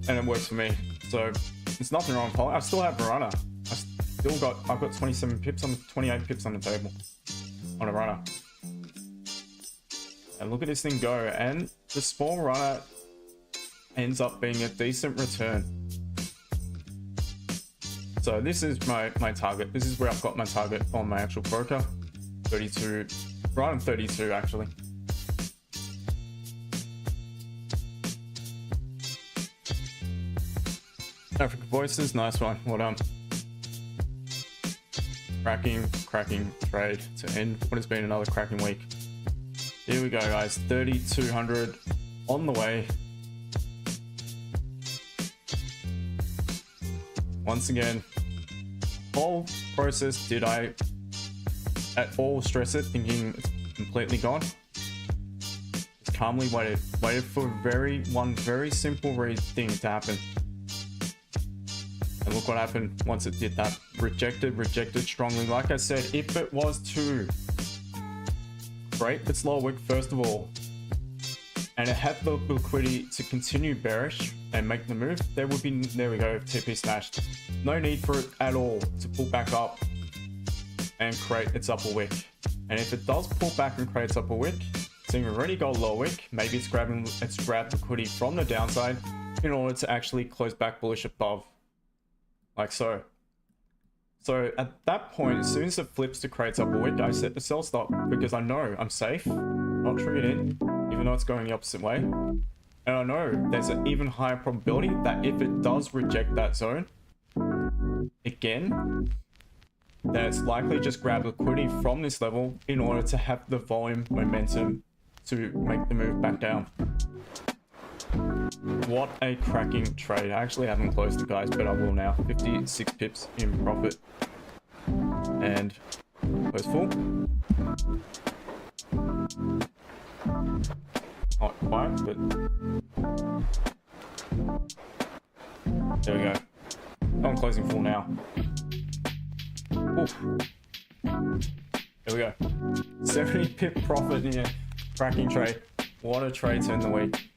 and it works for me. So there's nothing wrong with Poly. I still have a runner. I've got 27 pips on 28 pips on the table on a runner. And look at this thing go, and the small runner ends up being a decent return. So this is my target. This is where I've got my target on my actual broker. 32, right on 32 actually. African Voices, nice one, well done. Cracking trade to end what has been another cracking week. Here we go, guys. 3,200 on the way. Once again, whole process, did I at all stress it, thinking it's completely gone? Just calmly waited for one very simple thing to happen. And look what happened once it did that. Rejected strongly. Like I said, if it was to break its lower wick first of all, and it had the liquidity to continue bearish and make the move, there would be, there we go, TP smashed. No need for it at all to pull back up and create its upper wick. And if it does pull back and create its upper wick, seeing we've already got a lower wick, maybe it's grabbed liquidity from the downside in order to actually close back bullish above, like so. So at that point, as soon as it flips to create upper wick, I set the sell stop because I know I'm safe, not triggered in, even though it's going the opposite way. And I know there's an even higher probability that if it does reject that zone, again, that it's likely just grab liquidity from this level in order to have the volume momentum to make the move back down. What a cracking trade. I actually haven't closed it, guys, but I will now. 56 pips in profit. And close full. Not quite, but there we go. I'm closing full now. Oof. There we go. 70 pip profit in a cracking trade. What a trade to end the week.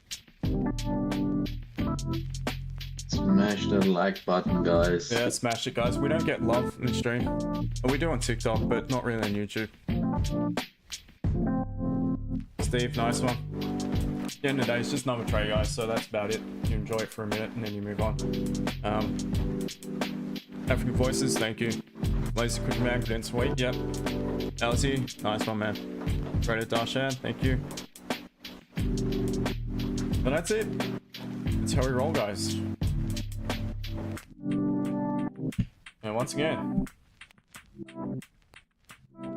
Smash the like button, guys. Yeah, smash it, guys. We don't get love in the stream. Well, we do on TikTok, but not really on YouTube. Steve, nice one. At the end of the day, it's just another trade, guys, so that's about it. You enjoy it for a minute and then you move on. African Voices, thank you. Lazy Crypto Man, Cadence Wait, yep. LZ, nice one, man. Reddit Darshan, thank you. But that's it. That's how we roll, guys. And once again,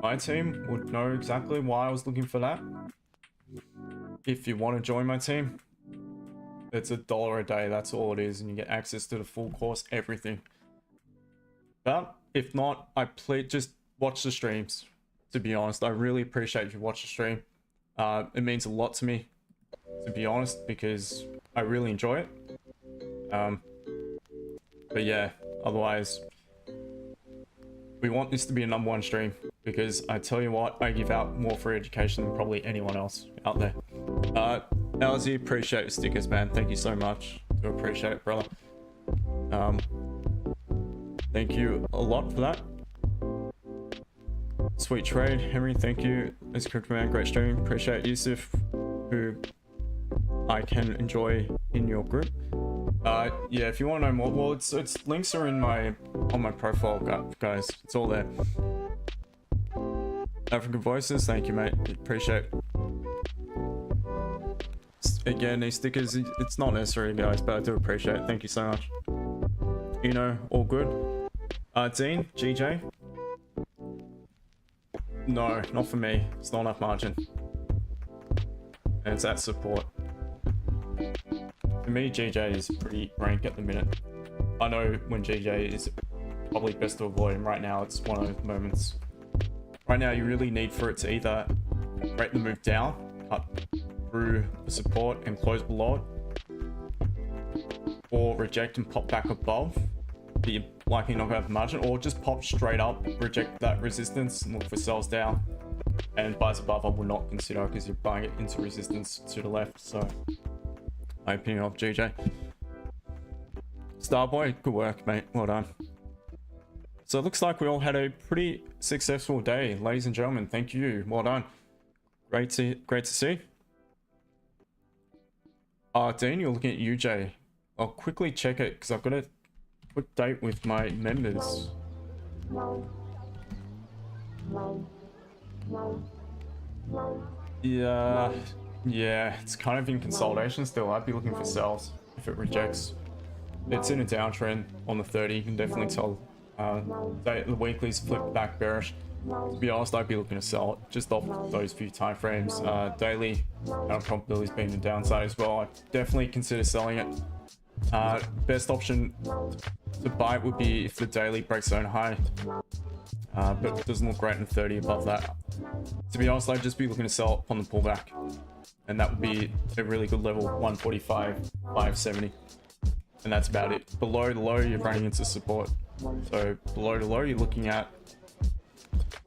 my team would know exactly why I was looking for that. If you want to join my team, it's $1 a day, that's all it is, and you get access to the full course, everything. But if not, just watch the streams, to be honest. I really appreciate if you watch the stream. It means a lot to me, to be honest, because I really enjoy it. But yeah, otherwise, we want this to be a #1 stream, because I tell you what, I give out more free education than probably anyone else out there. LZ, appreciate your stickers, man. Thank you so much. Do appreciate it, brother. Thank you a lot for that. sweet trade. Henry, thank you. As Crypto Man, great stream. Appreciate Yusuf, who I can enjoy in your group. Yeah, if you want to know more, well, it's links are in on my profile, guys. It's all there. African Voices, thank you, mate. Appreciate it. Again, these stickers, it's not necessary, guys, but I do appreciate it. Thank you so much. You know, all good. Dean, GJ. No, not for me. It's not enough margin. And it's at support. For me, GJ is pretty rank at the minute. I know when GJ is probably best to avoid him right now. It's one of those moments. Right now, you really need for it to either break the move down, cut through the support and close below it, or reject and pop back above. But you're likely not going to have margin, or just pop straight up, reject that resistance and look for sells down. And buys above I would not consider because you're buying it into resistance to the left. So my opinion of GJ. Starboy, good work, mate. Well done. So it looks like we all had a pretty successful day, ladies and gentlemen. Thank you. Well done. Great to see. Dean, you're looking at UJ. I'll quickly check it because I've got to put date with my members. Yeah, it's kind of in consolidation still. I'd be looking for sells if it rejects. It's in a downtrend on the 30. You can definitely tell the weekly's flipped back bearish. To be honest, I'd be looking to sell it just off those few time frames. Daily probability's been the downside as well. I'd definitely consider selling it. Best option to buy it would be if the daily breaks its own high, but it doesn't look great in 30 above that. To be honest, I'd just be looking to sell it on the pullback, and that would be a really good level, 145, 570, and that's about it. Below the low, you're running into support. So below the low, you're looking at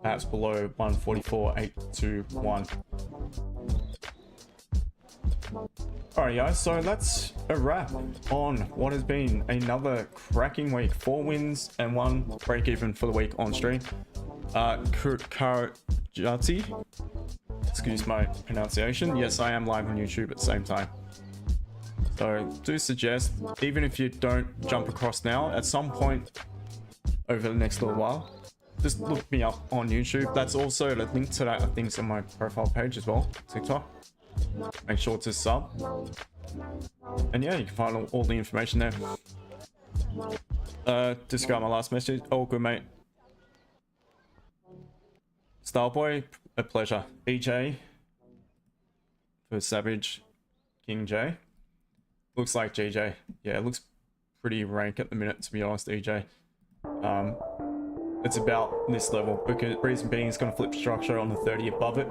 perhaps below 144.821. Alright guys, so that's a wrap on what has been another cracking week. 4 wins and 1 break even for the week on stream. Karjati, excuse my pronunciation. Yes, I am live on YouTube at the same time. So do suggest, even if you don't jump across now, at some point over the next little while, just look me up on YouTube. That's also the link to that, I think, is on my profile page as well, TikTok. Make sure to sub, and yeah, you can find all the information there. Discard my last message. Oh, good, mate. Starboy, a pleasure. EJ for Savage King J. Looks like GJ. Yeah, it looks pretty rank at the minute, to be honest. EJ. It's about this level, because reason being it's going to flip structure on the 30 above it.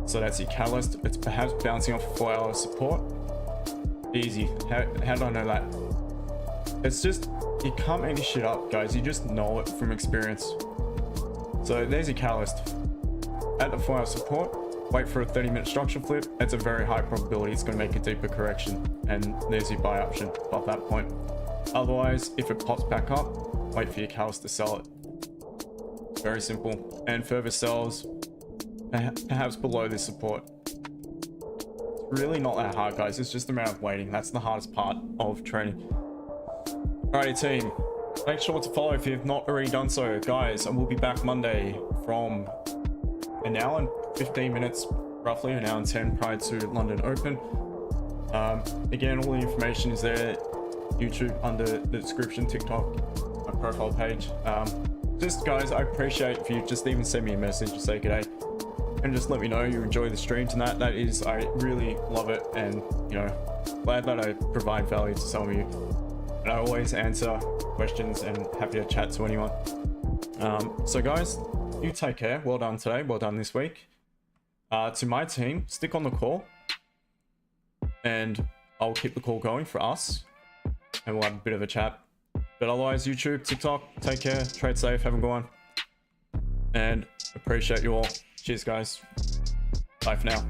So that's your catalyst. It's perhaps bouncing off a 4-hour support. Easy. How do I know that? It's just, you can't make this shit up, guys. You just know it from experience. So there's your catalyst. At the 4-hour support, wait for a 30-minute structure flip. It's a very high probability it's going to make a deeper correction. And there's your buy option above that point. Otherwise, if it pops back up, wait for your catalyst to sell it. Very simple. And further sells, perhaps below this support. It's really not that hard, guys. It's just a matter of waiting. That's the hardest part of trading. Alrighty, team. Make sure to follow if you've not already done so. Guys, I will be back Monday from an hour and 15 minutes, roughly, an hour and 10 prior to London Open. Again, all the information is there. YouTube under the description, TikTok, my profile page. Just guys, I appreciate if you just even send me a message to say g'day and just let me know you enjoy the stream tonight. That is, I really love it, and you know, glad that I provide value to some of you. And I always answer questions and happy to chat to anyone. So guys, you take care. Well done today. Well done this week. To my team, stick on the call, and I'll keep the call going for us, and we'll have a bit of a chat. But otherwise, YouTube, TikTok, take care, trade safe, have a good one, and appreciate you all. Cheers, guys. Bye for now.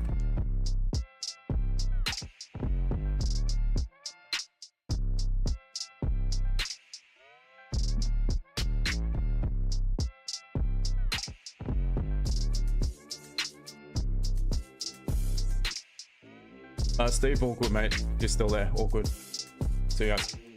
Steve, all good, mate. You're still there. All good. See you guys.